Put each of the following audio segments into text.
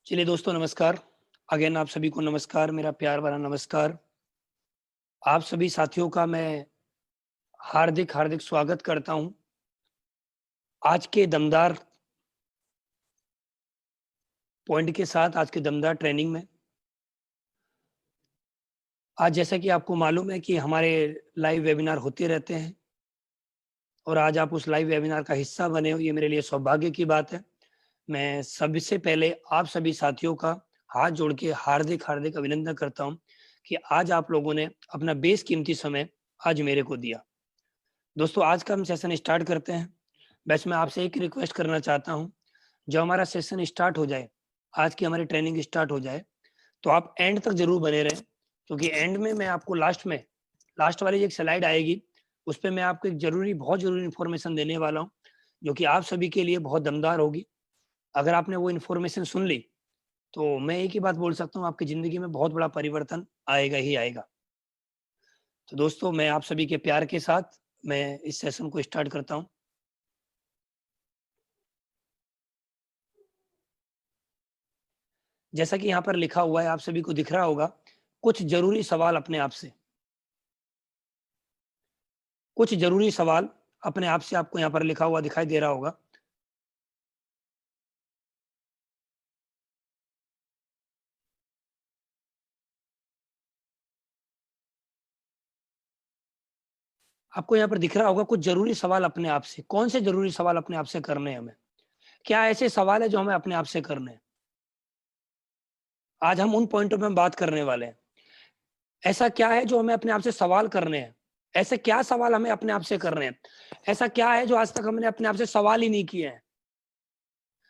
चलिए दोस्तों नमस्कार। अगेन आप सभी को नमस्कार, मेरा प्यार भरा नमस्कार। आप सभी साथियों का मैं हार्दिक स्वागत करता हूँ। आज के दमदार पॉइंट के साथ, आज के दमदार ट्रेनिंग में। आज जैसा कि आपको मालूम है कि हमारे लाइव वेबिनार होते रहते हैं और आज आप उस लाइव वेबिनार का हिस्सा बने हो, ये मेरे लिए सौभाग्य की बात है। मैं सबसे पहले आप सभी साथियों का हाथ जोड़ के हार्दिक अभिनंदन करता हूँ कि आज आप लोगों ने अपना बेशकीमती समय आज मेरे को दिया। दोस्तों आज का हम सेशन स्टार्ट करते हैं। बस मैं आपसे एक रिक्वेस्ट करना चाहता हूँ, जब हमारा सेशन स्टार्ट हो जाए, आज की हमारी ट्रेनिंग स्टार्ट हो जाए, तो आप एंड तक ज़रूर बने रहें, क्योंकि एंड में मैं आपको लास्ट वाली एक स्लाइड आएगी, उस पे मैं आपको एक बहुत ज़रूरी इन्फॉर्मेशन देने वाला हूँ, जो कि आप सभी के लिए बहुत दमदार होगी। अगर आपने वो इन्फॉर्मेशन सुन ली, तो मैं एक ही बात बोल सकता हूँ, आपकी ज़िंदगी में बहुत बड़ा परिवर्तन आएगा ही आएगा। तो दोस्तों मैं आप सभी के प्यार के साथ मैं इस सेशन को स्टार्ट करता हूँ। जैसा कि यहाँ पर लिखा हुआ है, आप सभी को दिख रहा होगा, कुछ ज़रूरी सवाल अपने आप से। कुछ ज़रूरी सवाल अपने आप से आपको यहाँ पर लिखा हुआ दिखाई दे रहा होगा। आपको यहाँ पर दिख रहा होगा कुछ ज़रूरी सवाल अपने आप से। कौन से ज़रूरी सवाल अपने आप से करने हैं हमें? क्या ऐसे सवाल हैं जो हमें अपने आप से करने हैं? आज हम उन पॉइंटों पे हम बात करने वाले हैं। ऐसा क्या है जो हमें अपने आप से सवाल करने हैं? ऐसे क्या सवाल हमें अपने आप से करने हैं? ऐसा क्या है जो आज तक हमने अपने आप से सवाल ही नहीं किए हैं?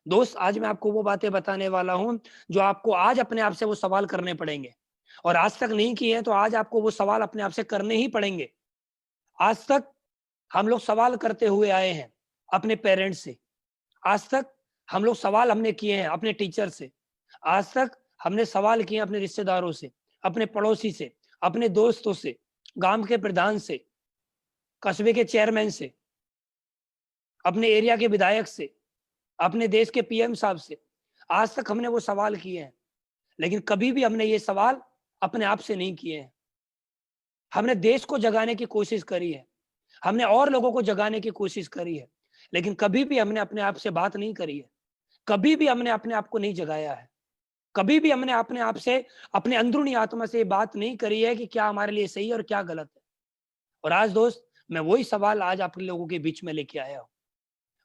दोस्त आज मैं आपको वो बातें बताने वाला हूँ, जो आपको आज अपने आप से वो सवाल करने पड़ेंगे और आज तक नहीं किए हैं, तो आज आपको वो सवाल अपने आप से करने ही पड़ेंगे। आज तक हम लोग सवाल करते हुए आए हैं अपने पेरेंट्स से। आज तक हम लोग सवाल हमने किए हैं अपने टीचर से। आज तक हमने सवाल किए अपने रिश्तेदारों से, अपने पड़ोसी से, अपने दोस्तों से, गांव के प्रधान से, कस्बे के चेयरमैन से, अपने एरिया के विधायक से, अपने देश के पीएम साहब से। आज तक हमने वो सवाल किए हैं, लेकिन कभी भी हमने ये सवाल अपने आप से नहीं किए हैं। हमने देश को जगाने की कोशिश करी है, हमने और लोगों को जगाने की कोशिश करी है, लेकिन कभी भी हमने अपने आप से बात नहीं करी है। कभी भी हमने अपने आप को नहीं जगाया है। कभी भी हमने अपने आप से, अपने अंदरूनी आत्मा से ये बात नहीं करी है कि क्या हमारे लिए सही है और क्या गलत है। और आज दोस्त मैं वही सवाल आज आप लोगों के बीच में लेके आया हूँ।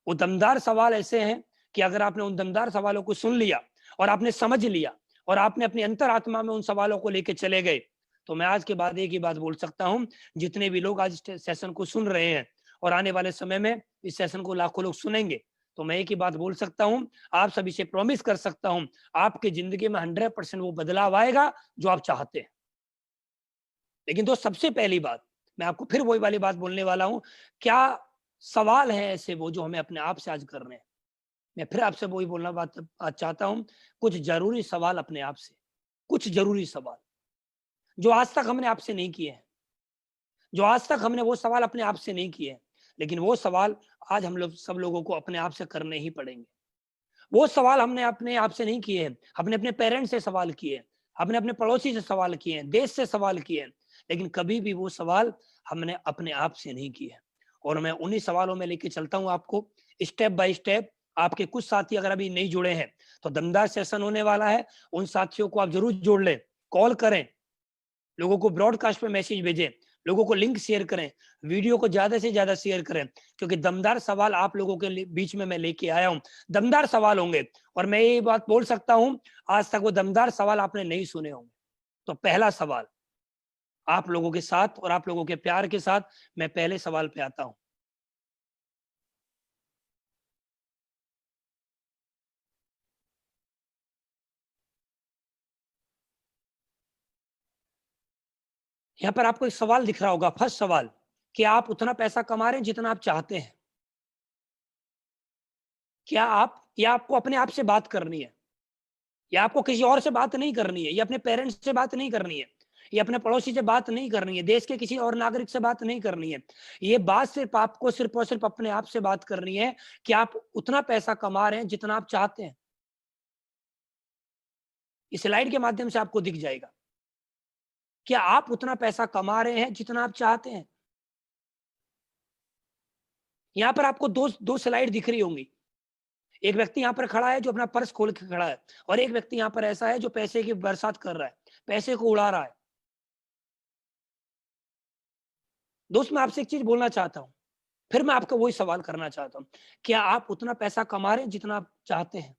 वो दमदार सवाल ऐसे हैं कि अगर आपने उन दमदार सवालों को सुन लिया और आपने समझ लिया और आपने अपनी अंतरात्मा में उन सवालों को लेके चले गए, तो मैं आज के बाद एक ही बात बोल सकता हूँ, जितने भी लोग आज सेशन को सुन रहे हैं और आने वाले समय में इस सेशन को लाखों लोग सुनेंगे, तो मैं एक ही बात बोल सकता हूँ, आप सभी से प्रॉमिस कर सकता हूँ, आपकी जिंदगी में 100% वो बदलाव आएगा जो आप चाहते हैं। लेकिन दोस्त सबसे पहली बात, मैं आपको फिर वही वाली बात बोलने वाला हूँ, क्या सवाल है ऐसे वो जो हमें अपने आप से आज करने हैं? मैं फिर आपसे वही बोलना बात आज चाहता हूँ, कुछ ज़रूरी सवाल अपने आप से, कुछ ज़रूरी सवाल, जो आज तक हमने आपसे नहीं किए हैं, जो आज तक हमने वो सवाल अपने आप से नहीं किए हैं, लेकिन वो सवाल आज हम लोग सब लोगों को अपने आप से करने ही पड़ेंगे। वो सवाल हमने अपने आप से नहीं किए हैं, हमने अपने पेरेंट्स से सवाल किए हैं, हमने अपने पड़ोसी से सवाल किए हैं, देश से सवाल किए हैं, लेकिन कभी भी वो सवाल हमने अपने आप से नहीं किए हैं। और मैं उन्हीं सवालों में लेके चलता हूँ आपको स्टेप बाय स्टेप। आपके कुछ साथी अगर अभी नहीं जुड़े हैं, तो दमदार सेशन होने वाला है, उन साथियों को आप जरूर जोड़ लें, कॉल करें, लोगों को ब्रॉडकास्ट पे मैसेज भेजें, लोगों को लिंक शेयर करें, वीडियो को ज्यादा से ज्यादा शेयर करें, क्योंकि दमदार सवाल आप लोगों के बीच में मैं लेके आया हूं। दमदार सवाल होंगे और मैं ये बात बोल सकता हूं, आज तक वो दमदार सवाल आपने नहीं सुने होंगे। तो पहला सवाल आप लोगों के साथ और आप लोगों के प्यार के साथ मैं पहले सवाल पे आता हूं। यहाँ पर आपको एक सवाल दिख रहा होगा, फर्स्ट सवाल, कि आप उतना पैसा कमा रहे हैं जितना आप चाहते हैं? क्या आप, या आपको अपने आप से बात करनी है, या आपको किसी और से बात नहीं करनी है, या अपने पेरेंट्स से बात नहीं करनी है, या अपने पड़ोसी से बात नहीं करनी है, देश के किसी और नागरिक से बात नहीं करनी है? ये बात सिर्फ आपको सिर्फ और सिर्फ अपने आप से बात करनी है कि आप उतना पैसा कमा रहे हैं जितना आप चाहते हैं। इस स्लाइड के माध्यम से आपको दिख जाएगा। क्या आप उतना पैसा कमा रहे हैं जितना आप चाहते हैं? यहां पर आपको दो स्लाइड दिख रही होंगी। एक व्यक्ति यहां पर खड़ा है जो अपना पर्स खोल के खड़ा है, और एक व्यक्ति यहां पर ऐसा है जो पैसे की बरसात कर रहा है, पैसे को उड़ा रहा है। दोस्त, मैं आपसे एक चीज बोलना चाहता हूं, फिर मैं आपको वही सवाल करना चाहता हूं, क्या आप उतना पैसा कमा रहे हैं जितना आप चाहते हैं?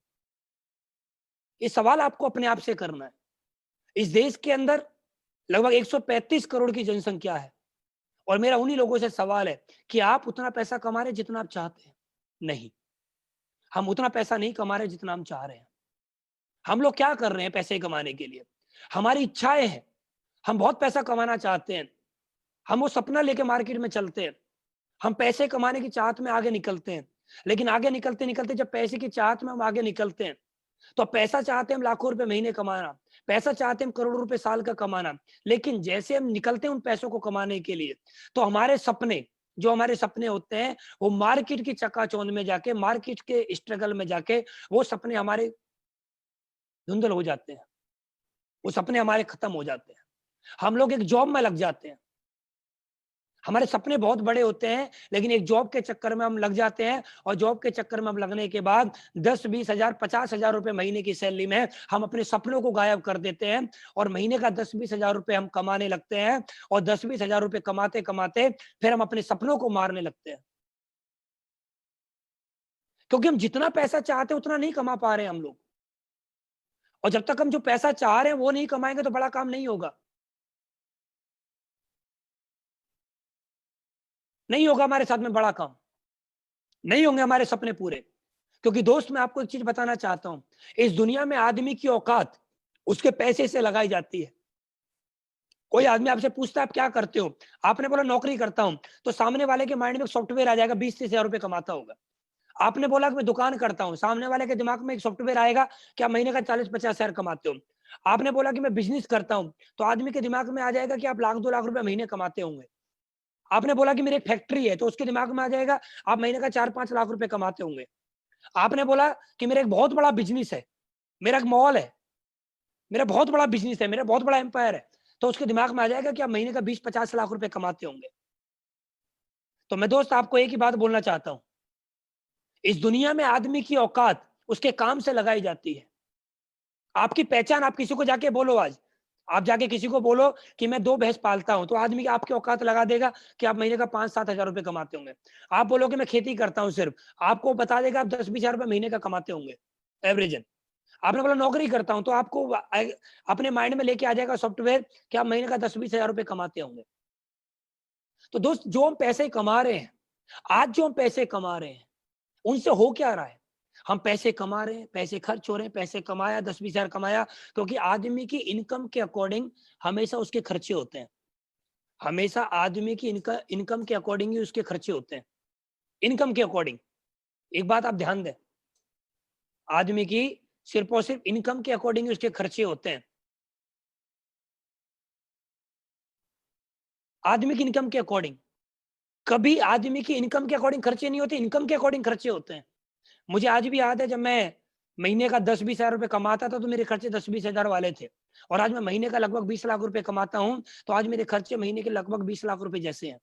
ये सवाल आपको अपने आप से करना है। इस देश के अंदर लगभग 135 करोड़ की जनसंख्या है, और मेरा उन्हीं लोगों से सवाल है कि आप उतना पैसा कमा रहे हैं जितना आप चाहते हैं? नहीं, हम उतना पैसा नहीं कमा रहे जितना हम चाह रहे हैं। हम लोग क्या कर रहे हैं पैसे कमाने के लिए? हमारी इच्छाएं हैं, हम बहुत पैसा कमाना चाहते हैं, हम वो सपना लेके मार्केट में चलते हैं, हम पैसे कमाने की चाहत में आगे निकलते हैं, लेकिन आगे निकलते निकलते जब पैसे की चाहत में हम आगे निकलते हैं, तो पैसा चाहते हैं हम लाखों रुपए महीने कमाना, पैसा चाहते हैं हम करोड़ों रुपए साल का कमाना, लेकिन जैसे हम निकलते हैं उन पैसों को कमाने के लिए, तो हमारे सपने, जो हमारे सपने होते हैं, वो मार्केट की चकाचौंध में जाके, मार्केट के स्ट्रगल में जाके, वो सपने हमारे धुंधल हो जाते हैं, वो सपने हमारे खत्म हो जाते हैं। हम लोग एक जॉब में लग जाते हैं, हमारे सपने बहुत बड़े होते हैं, लेकिन एक जॉब के चक्कर में हम लग जाते हैं, और जॉब के चक्कर में हम लगने के बाद 10-20 हजार 50,000 रुपए महीने की सैलरी में हम अपने सपनों को गायब कर देते हैं, और महीने का 10-20 हजार रुपए हम कमाने लगते हैं, और 10-20 हजार रुपए कमाते कमाते फिर हम अपने सपनों को मारने लगते हैं, क्योंकि हम जितना पैसा चाहते हैं उतना नहीं कमा पा रहे हैं हम लोग। और जब तक हम जो पैसा चाह रहे हैं वो नहीं कमाएंगे तो बड़ा काम नहीं होगा, नहीं होगा हमारे साथ में बड़ा काम, नहीं होंगे हमारे सपने पूरे। क्योंकि दोस्त, मैं आपको एक चीज बताना चाहता हूं, इस दुनिया में आदमी की औकात उसके पैसे से लगाई जाती है। कोई आदमी आपसे पूछता है आप क्या करते हो, आपने बोला नौकरी करता हूं, तो सामने वाले के माइंड में सॉफ्टवेयर आ जाएगा 20-30 हजार रुपए कमाता होगा। आपने बोला कि मैं दुकान करता हूं, सामने वाले के दिमाग में एक सॉफ्टवेयर आएगा कि आप महीने का 40-50 हजार कमाते हो। आपने बोला कि मैं बिजनेस करता हूं, तो आदमी के दिमाग में आ जाएगा कि आप 1-2 लाख रुपए महीने कमाते होंगे। आपने बोला कि मेरी एक फैक्ट्री है, तो उसके दिमाग में आ जाएगा आप महीने का 4-5 लाख रुपए कमाते होंगे। आपने बोला कि मेरा एक बहुत बड़ा बिजनेस है, मेरा एक मॉल है, मेरा बहुत बड़ा बिजनेस है, मेरा बहुत बड़ा एम्पायर है, तो उसके दिमाग में आ जाएगा कि आप महीने का 20-50 लाख रुपए कमाते होंगे। तो मैं दोस्त आपको एक ही बात बोलना चाहता हूं, इस दुनिया में आदमी की औकात उसके काम से लगाई जाती है। आपकी पहचान, आप किसी को जाके बोलो, आज आप जाके किसी को बोलो कि मैं 2 भैंस पालता हूं, तो आदमी आपकी औकात लगा देगा कि आप महीने का 5-7 हजार रुपए कमाते होंगे। आप बोलो कि मैं खेती करता हूं सिर्फ, आपको बता देगा आप 10-20 हजार रुपए महीने का कमाते होंगे एवरेजन। आपने बोला नौकरी करता हूं, तो आपको अपने माइंड में लेके आ जाएगा सॉफ्टवेयर कि आप महीने का 10-20 हजार रुपए कमाते होंगे। तो दोस्त, जो हम पैसे कमा रहे हैं, आज जो हम पैसे कमा रहे हैं, उनसे हो क्या रहा है? हम पैसे कमा रहे हैं, पैसे खर्च हो रहे हैं, पैसे कमाया 10-20 हजार कमाया, क्योंकि आदमी की इनकम के अकॉर्डिंग हमेशा उसके खर्चे होते हैं। हमेशा आदमी की इनकम के अकॉर्डिंग ही उसके खर्चे होते हैं, इनकम के अकॉर्डिंग। एक बात आप ध्यान दें, आदमी की सिर्फ और सिर्फ इनकम के अकॉर्डिंग ही उसके खर्चे होते हैं। आदमी की इनकम के अकॉर्डिंग, कभी आदमी की इनकम के अकॉर्डिंग खर्चे नहीं होते, इनकम के अकॉर्डिंग खर्चे होते हैं। मुझे आज भी याद है, जब मैं महीने का 10-20 हजार रुपए कमाता था, तो मेरे खर्चे 10-20 हजार वाले थे, और आज मैं महीने का लगभग 20 लाख रुपए कमाता हूं, तो आज मेरे खर्चे महीने के लगभग 20 लाख रुपए जैसे हैं।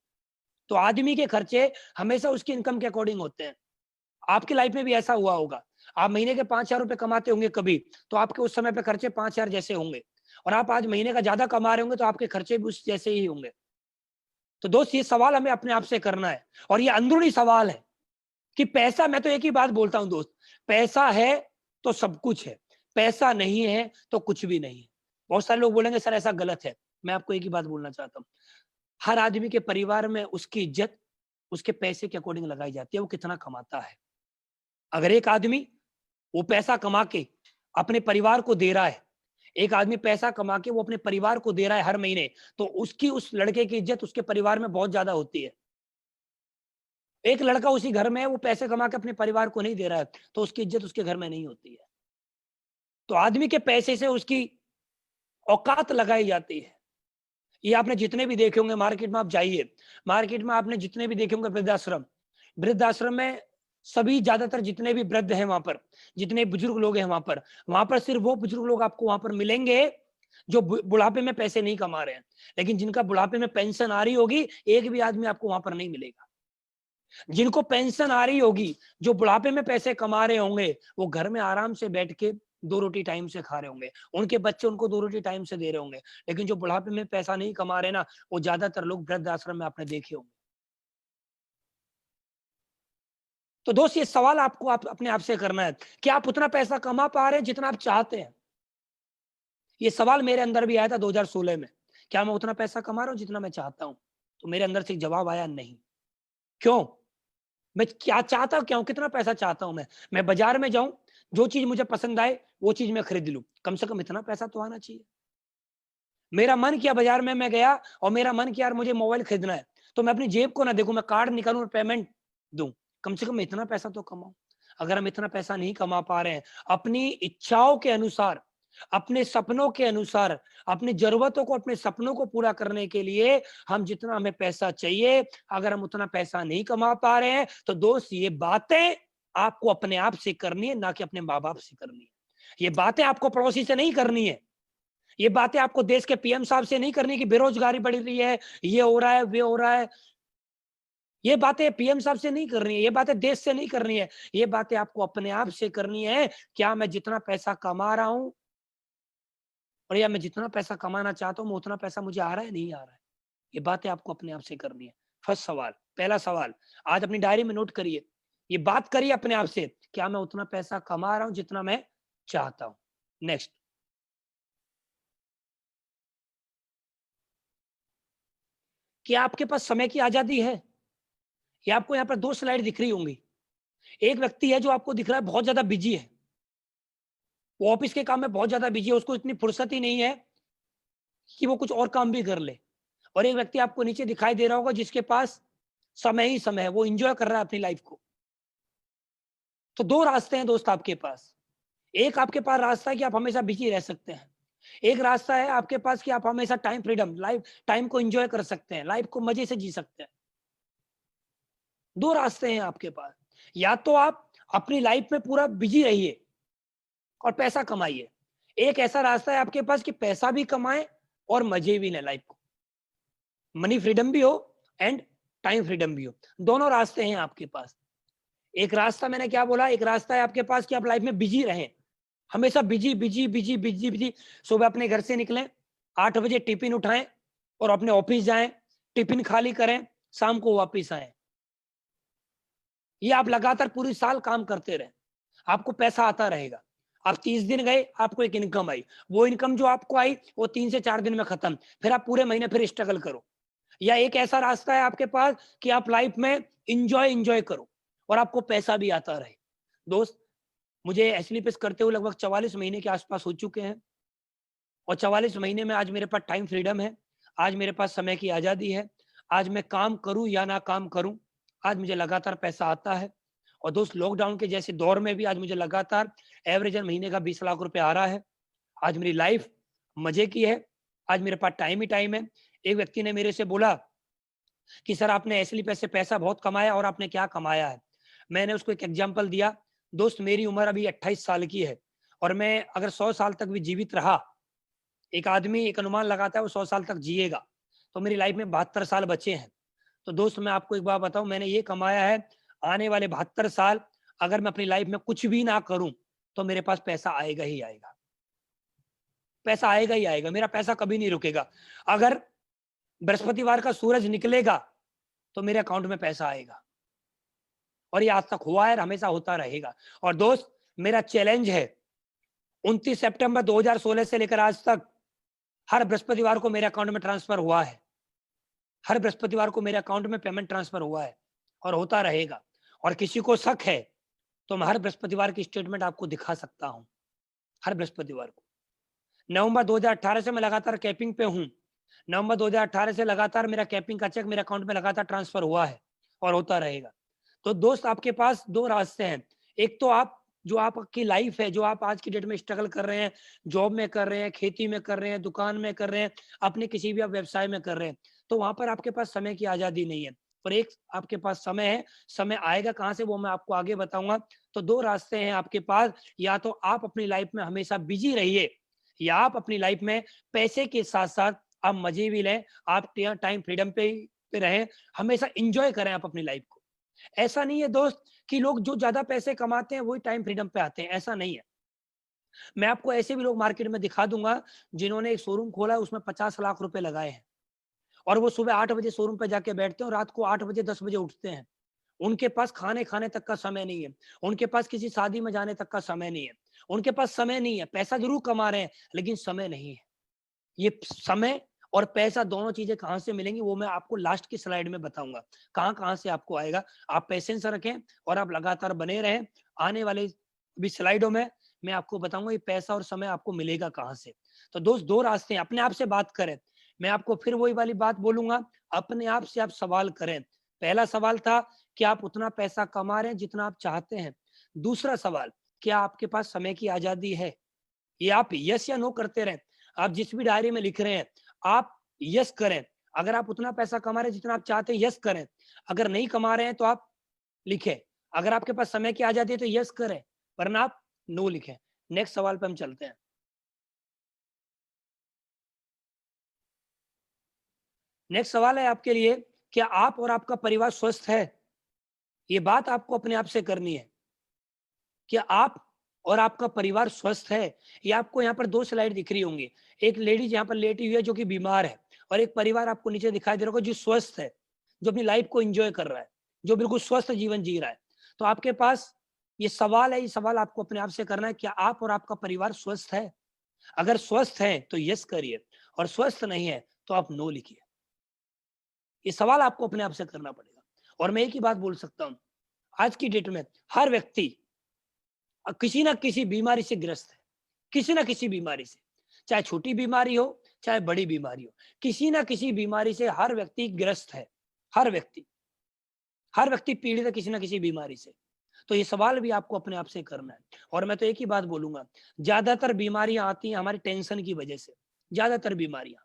तो आदमी के खर्चे हमेशा उसकी इनकम के अकॉर्डिंग होते हैं। आपकी लाइफ में भी ऐसा हुआ होगा, आप महीने के 5 हजार रुपए कमाते होंगे कभी, तो आपके उस समय पे खर्चे 5 हजार जैसे होंगे, और आप आज महीने का ज्यादा कमा रहे होंगे तो आपके खर्चे भी उस जैसे ही होंगे। तो दोस्त, ये सवाल हमें अपने आप से करना है, और ये अंदरूनी सवाल है कि पैसा, मैं तो एक ही बात बोलता हूं दोस्त, पैसा है तो सब कुछ है, पैसा नहीं है तो कुछ भी नहीं है। बहुत सारे लोग बोलेंगे सर ऐसा गलत है, मैं आपको एक ही बात बोलना चाहता हूं, हर आदमी के परिवार में उसकी इज्जत उसके पैसे के अकॉर्डिंग लगाई जाती है, वो कितना कमाता है। अगर एक आदमी वो पैसा कमा के अपने परिवार को दे रहा है, एक आदमी पैसा कमा के वो अपने परिवार को दे रहा है हर महीने, तो उसकी, उस लड़के की इज्जत उसके परिवार में बहुत ज्यादा होती है। एक लड़का उसी घर में है, वो पैसे कमा के अपने परिवार को नहीं दे रहा है, तो उसकी इज्जत उसके घर में नहीं होती है। तो आदमी के पैसे से उसकी औकात लगाई जाती है। ये आपने जितने भी देखे होंगे, मार्केट में आप जाइए, मार्केट में आपने जितने भी देखे होंगे वृद्धाश्रम, वृद्धाश्रम में सभी ज्यादातर जितने भी वृद्ध हैं वहां पर, जितने बुजुर्ग लोग हैं वहां पर सिर्फ वो बुजुर्ग लोग आपको वहां पर मिलेंगे जो बुढ़ापे में पैसे नहीं कमा रहे हैं। लेकिन जिनका बुढ़ापे में पेंशन आ रही होगी, एक भी आदमी आपको वहां पर नहीं मिलेगा। जिनको पेंशन आ रही होगी, जो बुढ़ापे में पैसे कमा रहे होंगे, वो घर में आराम से बैठ के 2 रोटी टाइम से खा रहे होंगे, उनके बच्चे उनको 2 रोटी टाइम से दे रहे होंगे। लेकिन जो बुढ़ापे में पैसा नहीं कमा रहे ना, वो ज्यादातर लोग वृद्ध आश्रम में आपने देखे होंगे। तो दोस्त, ये सवाल आपको अपने आप से करना है कि आप उतना पैसा कमा पा रहे हैं जितना आप चाहते हैं। ये सवाल मेरे अंदर भी आया था 2016 में, क्या मैं उतना पैसा कमा रहा हूं जितना मैं चाहता हूं? तो मेरे अंदर से एक जवाब आया, नहीं। क्यों? मैं क्या चाहता हूं, क्यों, कितना पैसा चाहता हूं मैं बाजार में जाऊं, जो चीज मुझे पसंद आए वो चीज मैं खरीद लूं, कम से कम इतना पैसा तो आना चाहिए। मेरा मन किया बाजार में मैं गया और मेरा मन किया यार मुझे मोबाइल खरीदना है, तो मैं अपनी जेब को ना देखूं, मैं कार्ड निकालूं और पेमेंट दूं, कम से कम इतना पैसा तो कमाऊं। अगर हम इतना पैसा नहीं कमा पा रहे हैं, अपनी इच्छाओं के अनुसार, अपने सपनों के अनुसार, अपनी जरूरतों को, अपने सपनों को पूरा करने के लिए हम जितना हमें पैसा चाहिए, अगर हम उतना पैसा नहीं कमा पा रहे हैं, तो दोस्त ये बातें आपको अपने आप से करनी है, ना कि अपने माँ बाप से करनी है। ये बातें आपको पड़ोसी से नहीं करनी है। ये बातें आपको देश के पीएम साहब से नहीं करनी कि बेरोजगारी बढ़ रही है, ये हो रहा है, वे हो रहा है। ये बातें पीएम साहब से नहीं करनी है, ये बातें देश से नहीं करनी है, ये बातें आपको अपने आप से करनी है। क्या मैं जितना पैसा कमा रहा हूं, और या मैं जितना पैसा कमाना चाहता हूं, उतना पैसा मुझे आ रहा है, नहीं आ रहा है? ये बातें आपको अपने आप से करनी है। फर्स्ट सवाल, पहला सवाल आज अपनी डायरी में नोट करिए, ये बात करिए अपने आप से, क्या मैं उतना पैसा कमा रहा हूं जितना मैं चाहता हूं? नेक्स्ट, क्या आपके पास समय की आजादी है? ये आपको यहाँ पर 2 स्लाइड दिख रही होंगी। एक व्यक्ति है जो आपको दिख रहा है बहुत ज्यादा बिजी है, वो ऑफिस के काम में बहुत ज्यादा बिजी है, उसको इतनी फुर्सत ही नहीं है कि वो कुछ और काम भी कर ले। और एक व्यक्ति आपको नीचे दिखाई दे रहा होगा जिसके पास समय ही समय है, वो एंजॉय कर रहा है अपनी लाइफ को। तो 2 रास्ते हैं दोस्त आपके पास। एक आपके पास रास्ता है कि आप हमेशा बिजी रह सकते हैं, एक रास्ता है आपके पास कि आप हमेशा टाइम फ्रीडम, लाइफ टाइम को एंजॉय कर सकते हैं, लाइफ को मजे से जी सकते हैं। 2 रास्ते हैं आपके पास। या तो आप अपनी लाइफ में पूरा बिजी रहिए और पैसा कमाइए। एक ऐसा रास्ता है आपके पास कि पैसा भी कमाएं और मजे भी लें लाइफ को, मनी फ्रीडम भी हो एंड टाइम फ्रीडम भी हो। दोनों रास्ते हैं आपके पास। एक रास्ता मैंने क्या बोला, एक रास्ता है आपके पास कि आप लाइफ में बिजी रहें, हमेशा busy busy busy busy busy. सुबह अपने घर से निकलें, 8 बजे टिफिन उठाएं और अपने ऑफिस जाएं, टिफिन खाली करें, शाम को वापिस आए। ये आप लगातार पूरी साल काम करते रहे, आपको पैसा आता रहेगा। आप 30 दिन गए, आपको एक इनकम आई, वो इनकम जो आपको आई वो 3 से 4 दिन में खत्म, फिर आप पूरे महीने फिर स्ट्रगल करो। या एक ऐसा रास्ता है आपके पास कि आप लाइफ में इंजॉय करो और आपको पैसा भी आता रहे। दोस्त, मुझे एसलीपीएस करते हुए लगभग 44 महीने के आसपास हो चुके हैं, और 44 महीने में आज मेरे पास टाइम फ्रीडम है, आज मेरे पास समय की आजादी है। आज मैं काम करूं या ना काम करूं, आज मुझे लगातार पैसा आता है। और दोस्त, लॉकडाउन के जैसे दौर में भी आज मुझे लगातार एवरेज महीने का 20 लाख रुपए आ रहा है। आज मेरी लाइफ मजे की है, आज मेरे पास टाइम ही टाइम है। एक व्यक्ति ने मेरे से बोला कि सर आपने एसलीपीएस से पैसा बहुत कमाया, और आपने क्या कमाया है? मैंने उसको एक एग्जाम्पल दिया। दोस्त, मेरी उम्र अभी 28 साल की है, और मैं अगर 100 साल तक भी जीवित रहा, एक आदमी एक अनुमान लगाता है वो 100 साल तक जिएगा, तो मेरी लाइफ में 72 साल बचे हैं। तो दोस्त, मैं आपको एक बात बताऊं, मैंने ये कमाया है, आने वाले 72 साल अगर मैं अपनी लाइफ में कुछ भी ना करूं, तो मेरे पास पैसा आएगा ही आएगा, पैसा आएगा ही आएगा, मेरा पैसा कभी नहीं रुकेगा। अगर बृहस्पतिवार का सूरज निकलेगा तो मेरे अकाउंट में पैसा आएगा, और ये आज तक हुआ है और हमेशा होता रहेगा। और दोस्त, मेरा चैलेंज है, 29 सितंबर 2016 से लेकर आज तक हर बृहस्पतिवार को मेरे अकाउंट में ट्रांसफर हुआ है, हर बृहस्पतिवार को मेरे अकाउंट में पेमेंट ट्रांसफर हुआ है और होता रहेगा। और किसी को शक है तो मैं हर बृहस्पतिवार की स्टेटमेंट आपको दिखा सकता हूं, हर बृहस्पतिवार को। नवंबर 2018 से मैं लगातार कैपिंग पे हूं, नवंबर 2018 से लगातार मेरा कैपिंग का चेक मेरे अकाउंट में लगातार ट्रांसफर हुआ है और होता रहेगा। तो दोस्त, आपके पास 2 रास्ते हैं। एक तो आप, जो आपकी लाइफ है, जो आप आज की डेट में स्ट्रगल कर रहे हैं, जॉब में कर रहे हैं, खेती में कर रहे हैं, दुकान में कर रहे हैं, अपने किसी भी आप व्यवसाय में कर रहे हैं, तो वहां पर आपके पास समय की आजादी नहीं है। और एक आपके पास समय है। समय आएगा कहाँ से वो मैं आपको आगे बताऊंगा। तो दो रास्ते हैं आपके पास, या तो आप अपनी लाइफ में हमेशा बिजी रहिए, या आप अपनी लाइफ में पैसे के साथ साथ आप मजे भी लें, आप टाइम फ्रीडम पे रहें, हमेशा इंजॉय करें आप अपनी लाइफ को। ऐसा नहीं है दोस्त कि लोग जो ज्यादा पैसे कमाते हैं वही टाइम फ्रीडम पे आते हैं, ऐसा नहीं है। मैं आपको ऐसे भी लोग मार्केट में दिखा दूंगा जिन्होंने एक शोरूम खोला है, उसमें 50 लाख रुपए लगाए हैं, और वो सुबह 8 बजे शोरूम पे जाके बैठते हैं और रात को 8 बजे 10 बजे उठते हैं। उनके पास खाने खाने तक का समय नहीं है, उनके पास किसी शादी में जाने तक का समय नहीं है, उनके पास समय नहीं है। पैसा जरूर कमा रहे हैं लेकिन समय नहीं है। ये समय और पैसा दोनों चीजें कहां से मिलेंगी वो मैं आपको लास्ट की स्लाइड में बताऊंगा, कहां कहां से आपको आएगा। आप पेशेंस रखें और आप लगातार बने रहें। आने वाले भी स्लाइडों में मैं आपको बताऊंगा ये पैसा और समय आपको मिलेगा कहां से। तो दोस्त दो रास्ते हैं, अपने आप से बात करें। मैं आपको फिर वही वाली बात बोलूंगा, अपने आप से आप सवाल करें। पहला सवाल था कि आप उतना पैसा कमा रहे हैं जितना आप चाहते हैं। दूसरा सवाल, क्या आपके पास समय की आजादी है? ये आप यस या नो करते रहें। आप जिस भी डायरी में लिख रहे हैं आप यस करें। अगर आप उतना पैसा कमा रहे हैं जितना आप चाहते हैं, यस करें। अगर नहीं कमा रहे हैं तो आप लिखें। अगर आपके पास समय की आजादी है तो यस करें, वरना आप नो लिखें। नेक्स्ट सवाल पे हम चलते हैं। नेक्स्ट सवाल है आपके लिए, क्या आप और आपका परिवार स्वस्थ है? ये बात आपको अपने आप से करनी है। क्या आप और आपका परिवार स्वस्थ है? ये आपको यहाँ पर दो स्लाइड दिख रही होंगी। एक लेडीज यहाँ पर लेटी हुई है जो कि बीमार है, और एक परिवार आपको नीचे दिखाई दे रहा होगा जो स्वस्थ है, जो अपनी लाइफ को एंजॉय कर रहा है, जो बिल्कुल स्वस्थ जीवन जी रहा है। तो आपके पास ये सवाल है, ये सवाल आपको अपने आप से करना है, क्या आप और आपका परिवार स्वस्थ है? अगर स्वस्थ है तो यस करिए, और स्वस्थ नहीं है तो आप नो लिखिए। ये सवाल आपको अपने आप से करना पड़ेगा। और मैं एक ही बात बोल सकता हूँ, आज की डेट में हर व्यक्ति किसी ना किसी बीमारी से ग्रस्त है, किसी ना किसी बीमारी से, चाहे छोटी बीमारी हो चाहे बड़ी बीमारी हो, किसी ना किसी बीमारी से हर व्यक्ति ग्रस्त है। हर व्यक्ति, हर व्यक्ति पीड़ित है किसी ना किसी बीमारी से। तो ये सवाल भी आपको अपने आप से करना है। और मैं तो एक ही बात बोलूंगा, ज्यादातर बीमारियां आती हैं हमारी टेंशन की वजह से। ज्यादातर बीमारियां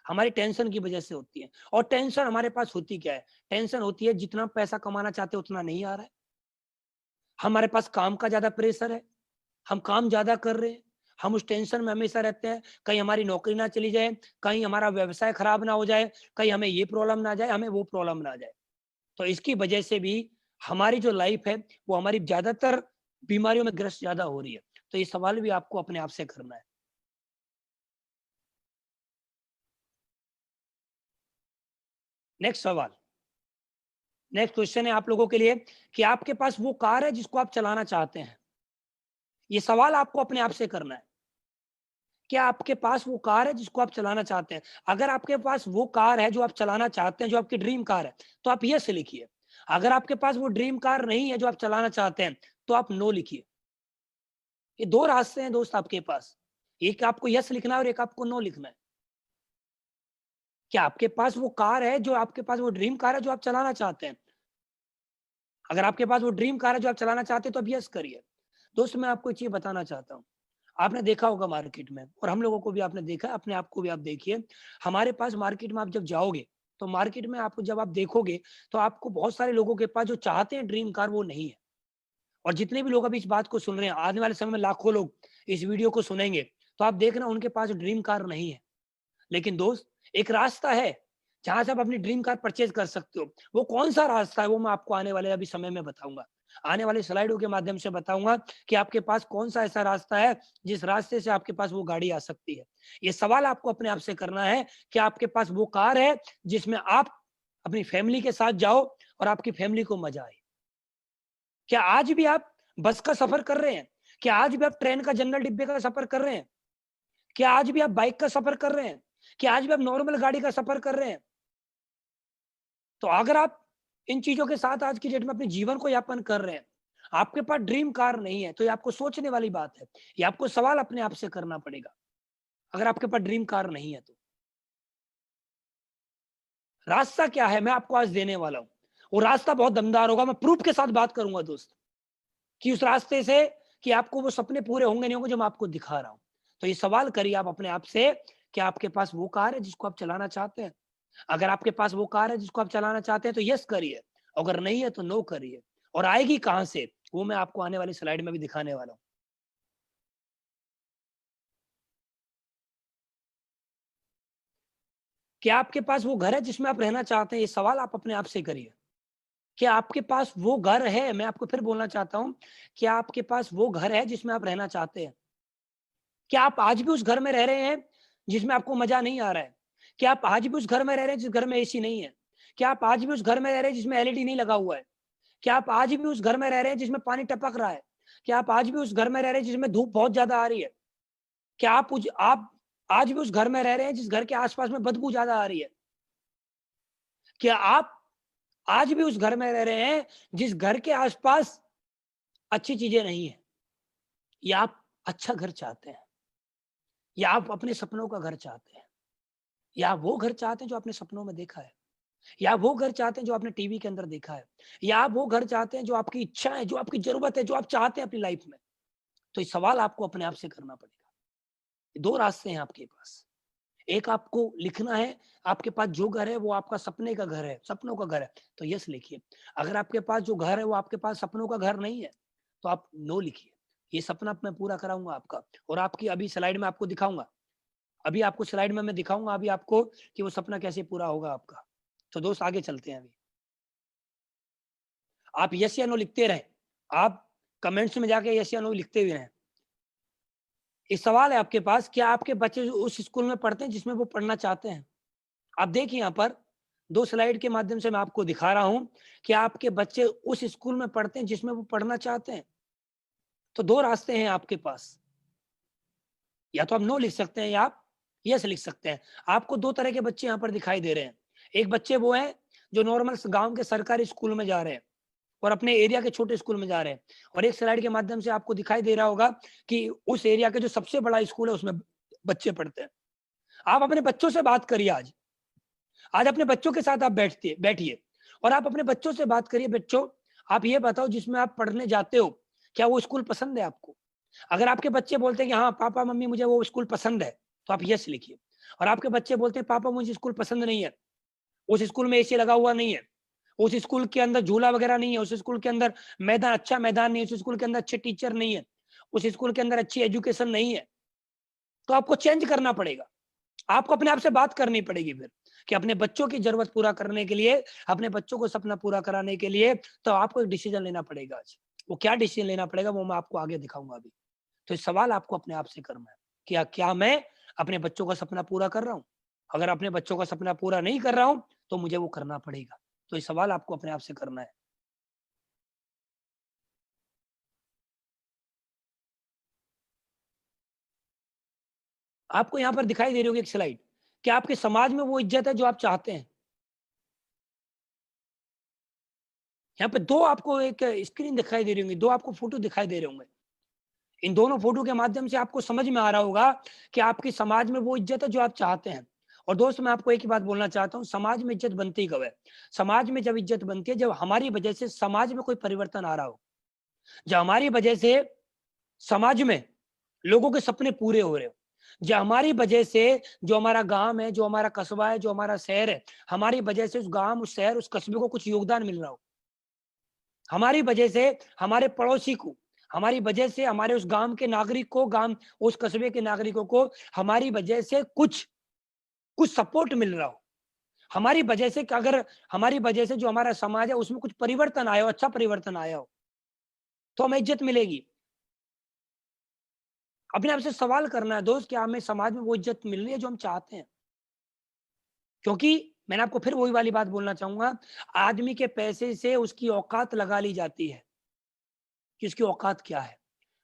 हमारी टेंशन की वजह से होती है। और टेंशन हमारे पास होती क्या है? टेंशन होती है जितना पैसा कमाना चाहते उतना नहीं आ रहा है, हमारे पास काम का ज्यादा प्रेशर है, हम काम ज्यादा कर रहे हैं, हम उस टेंशन में हमेशा रहते हैं, कहीं हमारी नौकरी ना चली जाए, कहीं हमारा व्यवसाय खराब ना हो जाए, कहीं हमें ये प्रॉब्लम ना जाए, हमें वो प्रॉब्लम ना जाए। तो इसकी वजह से भी हमारी जो लाइफ है वो हमारी ज्यादातर बीमारियों में ग्रस्त ज्यादा हो रही है। तो ये सवाल भी आपको अपने आप से करना है। नेक्स्ट सवाल, नेक्स्ट क्वेश्चन है आप लोगों के लिए, कि आपके पास वो कार है जिसको आप चलाना चाहते हैं? ये सवाल आपको अपने आप से करना है। क्या आपके पास वो कार है जिसको आप चलाना चाहते हैं? अगर आपके पास वो कार है जो आप चलाना चाहते हैं, जो आपकी ड्रीम कार है, तो आप यस लिखिए। अगर आपके पास वो ड्रीम कार नहीं है जो आप चलाना चाहते हैं, तो आप नो लिखिए। ये दो रास्ते हैं दोस्त आपके पास, एक आपको यस लिखना है और एक आपको नो लिखना है। क्या आपके पास वो कार है, जो आपके पास वो ड्रीम कार है जो आप चलाना चाहते हैं? अगर आपके पास वो ड्रीम कार है जो आप चलाना चाहते हैं तो आप यस करिए। दोस्त मैं आपको एक चीज बताना चाहता हूँ, आपने देखा होगा मार्केट में, और हम लोगों को भी आपने देखा है, अपने आप को भी आप देखिए। हमारे पास मार्केट में आप जब जाओगे तो मार्केट में आपको जब आप देखोगे तो आपको बहुत सारे लोगों के पास जो चाहते हैं ड्रीम कार वो नहीं है। और जितने भी लोग अभी इस बात को सुन रहे हैं, आने वाले समय में लाखों लोग इस वीडियो को सुनेंगे, तो आप देखना उनके पास ड्रीम कार नहीं है। लेकिन दोस्त एक रास्ता है जहां से आप अपनी ड्रीम कार परचेज कर सकते हो। वो कौन सा रास्ता है वो मैं आपको आने वाले अभी समय में बताऊंगा, आने वाले स्लाइडों के माध्यम से बताऊंगा कि आपके पास कौन सा ऐसा रास्ता है जिस रास्ते से आपके पास वो गाड़ी आ सकती है। ये सवाल आपको अपने आप से करना है कि आपके पास वो कार है जिसमें आप अपनी फैमिली के साथ जाओ और आपकी फैमिली को मजा आए। क्या आज भी आप बस का सफर कर रहे हैं? क्या आज भी आप ट्रेन का जनरल डिब्बे का सफर कर रहे हैं? क्या आज भी आप बाइक का सफर कर रहे हैं? क्या आज भी आप नॉर्मल गाड़ी का सफर कर रहे हैं? तो अगर आप इन चीजों के साथ आज की डेट में अपने जीवन को यापन कर रहे हैं, आपके पास ड्रीम कार नहीं है, तो ये आपको सोचने वाली बात है। ये आपको सवाल अपने आप से करना पड़ेगा। अगर आपके पास ड्रीम कार नहीं है तो रास्ता क्या है मैं आपको आज देने वाला हूं। वो रास्ता बहुत दमदार होगा, मैं प्रूफ के साथ बात करूंगा दोस्त, कि उस रास्ते से कि आपको वो सपने पूरे होंगे नहीं होंगे जो मैं आपको दिखा रहा हूं। तो ये सवाल करिए आप अपने आप से कि आपके पास वो कार है जिसको आप चलाना चाहते हैं? अगर आपके पास वो कार है जिसको आप चलाना चाहते हैं तो यस करिए, अगर नहीं है तो नो करिए। और आएगी कहां से, वो मैं आपको आने वाली स्लाइड में भी दिखाने वाला हूं। क्या आपके पास वो घर है जिसमें आप रहना चाहते हैं, ये सवाल आप अपने आप से करिए। क्या आपके पास वो घर है, मैं आपको फिर बोलना चाहता हूं, क्या आपके पास वो घर है जिसमें आप रहना चाहते हैं? क्या आप आज भी उस घर में रह रहे हैं जिसमें आपको मजा नहीं आ रहा है? क्या आप आज भी उस घर में रह रहे हैं जिस घर में एसी नहीं है? क्या आप आज भी उस घर में रह रहे हैं जिसमें एलईडी नहीं लगा हुआ है? क्या आप आज भी उस घर में रह रहे हैं जिसमें पानी टपक रहा है? क्या आप आज भी उस घर में रह रहे हैं जिसमें धूप बहुत ज्यादा आ रही है? क्या आप आज भी उस घर में रह रहे हैं जिस घर के आसपास में बदबू ज्यादा आ रही है? क्या आप आज भी उस घर में रह रहे हैं जिस घर के आसपास अच्छी चीजें नहीं है? या आप अच्छा घर चाहते हैं? या आप अपने सपनों का घर चाहते हैं? या आप वो घर चाहते हैं जो आपने सपनों में देखा है? या आप वो घर चाहते हैं जो आपने टीवी के अंदर देखा है? या आप वो घर चाहते हैं जो आपकी इच्छा है, जो आपकी जरूरत है, जो आप चाहते हैं अपनी लाइफ में? तो ये सवाल आपको अपने आप से करना पड़ेगा। दो रास्ते हैं आपके पास। एक आपको लिखना है, आपके पास जो घर है वो आपका सपने का घर है, सपनों का घर है, तो यस लिखिए। अगर आपके पास जो घर है वो आपके पास सपनों का घर नहीं है, तो आप नो लिखिए। ये सपना मैं पूरा कराऊंगा आपका, और आपकी अभी स्लाइड में आपको दिखाऊंगा। अभी आपको स्लाइड में मैं दिखाऊंगा अभी आपको कि वो सपना कैसे पूरा होगा आपका। तो दोस्त आगे चलते हैं। अभी आप यस या नो लिखते रहें, आप कमेंट्स में जाके यस या नो लिखते भी रहें। एक सवाल है आपके पास, क्या आपके बच्चे उस स्कूल में पढ़ते हैं जिसमें वो पढ़ना चाहते हैं? आप देखिए यहाँ पर दो स्लाइड के माध्यम से मैं आपको दिखा रहा हूं कि आपके बच्चे उस स्कूल में पढ़ते हैं जिसमें वो पढ़ना चाहते हैं। तो दो रास्ते हैं आपके पास, या तो आप नो लिख सकते हैं या आप यस लिख सकते हैं। आपको दो तरह के बच्चे यहाँ पर दिखाई दे रहे हैं। एक बच्चे वो हैं जो नॉर्मल गांव के सरकारी स्कूल में जा रहे हैं और अपने एरिया के छोटे स्कूल में जा रहे हैं, और एक स्लाइड के माध्यम से आपको दिखाई दे रहा होगा कि उस एरिया के जो सबसे बड़ा स्कूल है उसमें बच्चे पढ़ते हैं। आप अपने बच्चों से बात करिए। आज आज अपने बच्चों के साथ आप बैठिए और आप अपने बच्चों से बात करिए। बच्चों, आप ये बताओ जिसमें आप पढ़ने जाते हो, क्या वो स्कूल पसंद है आपको? अगर आपके बच्चे बोलते हैं कि हाँ पापा मम्मी मुझे वो स्कूल पसंद है, तो आप यस लिखिए। और आपके बच्चे बोलते हैं पापा मुझे स्कूल पसंद नहीं है, उस स्कूल में एसी लगा हुआ नहीं है, उस स्कूल के अंदर झूला वगैरह नहीं है, उस स्कूल के अंदर मैदान अच्छा मैदान नहीं है, उस स्कूल के अंदर अच्छे टीचर नहीं है, उस स्कूल के अंदर अच्छी एजुकेशन नहीं है, तो आपको चेंज करना पड़ेगा। आपको अपने आप से बात करनी पड़ेगी फिर कि अपने बच्चों की जरूरत पूरा करने के लिए, अपने बच्चों को सपना पूरा कराने के लिए, तो आपको एक डिसीजन लेना पड़ेगा आज। वो क्या डिसीजन लेना पड़ेगा वो मैं आपको आगे दिखाऊंगा अभी। तो इस सवाल आपको अपने आप से करना है, क्या मैं अपने बच्चों का सपना पूरा कर रहा हूँ? अगर अपने बच्चों का सपना पूरा नहीं कर रहा हूँ तो मुझे वो करना पड़ेगा। तो ये सवाल आपको अपने आप से करना है। आपको यहाँ पर दिखाई दे रही होगी एक स्लाइड, क्या आपके समाज में वो इज्जत है जो आप चाहते हैं? यहाँ पे दो आपको एक स्क्रीन दिखाई दे रही होंगी, दो आपको फोटो दिखाई दे रहे होंगे। इन दोनों फोटो के माध्यम से आपको समझ में आ रहा होगा कि आपकी समाज में वो इज्जत है जो आप चाहते हैं। और दोस्त, मैं आपको एक ही बात बोलना चाहता हूँ, समाज में इज्जत बनती कब है? समाज में जब इज्जत बनती है जब हमारी वजह से समाज में कोई परिवर्तन आ रहा हो, जब हमारी वजह से समाज में लोगों के सपने पूरे हो रहे हो, जो हमारी वजह से, जो हमारा गांव है, जो हमारा कस्बा है, जो हमारा शहर है, हमारी वजह से उस गांव, उस शहर, उस कस्बे को कुछ योगदान मिल रहा हो, हमारी वजह से हमारे पड़ोसी को, हमारी वजह से हमारे उस गांव के नागरिक को, गांव उस कस्बे के नागरिकों को हमारी वजह से कुछ कुछ सपोर्ट मिल रहा हो, हमारी वजह से अगर हमारी वजह से जो हमारा समाज है उसमें कुछ परिवर्तन आया हो, अच्छा परिवर्तन आया हो, तो हमें इज्जत मिलेगी। अपने आप से सवाल करना है दोस्त, क्या हमें समाज में वो इज्जत मिल रही है जो हम चाहते हैं? क्योंकि मैंने आपको फिर वही वाली बात बोलना चाहूंगा, आदमी के पैसे से उसकी औकात लगा ली जाती है कि उसकी औकात क्या है।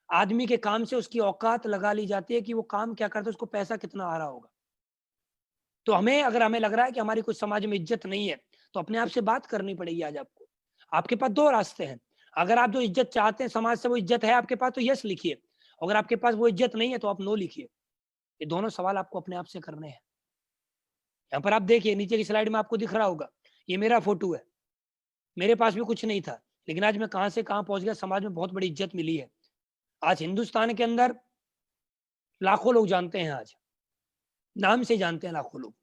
आदमी के काम से उसकी औकात लगा ली जाती है कि वो काम क्या करता है, उसको पैसा कितना आ रहा होगा। तो हमें लग रहा है कि हमारी कुछ समाज में इज्जत नहीं है, तो अपने आप से बात करनी पड़ेगी आज आपको। आपके पास दो रास्ते हैं। अगर आप जो इज्जत चाहते हैं समाज से, वो इज्जत है आपके पास, तो यस लिखिए। अगर आपके पास वो इज्जत नहीं है तो आप नो लिखिए। ये दोनों सवाल आपको अपने आप से करने हैं। यहाँ पर आप देखिए नीचे की स्लाइड में आपको दिख रहा होगा, ये मेरा फोटो है। मेरे पास भी कुछ नहीं था, लेकिन आज मैं कहां से कहां पहुंच गया, समाज में बहुत बड़ी इज्जत मिली है। आज हिंदुस्तान के अंदर लाखों लोग जानते हैं, आज नाम से जानते हैं लाखों लोग।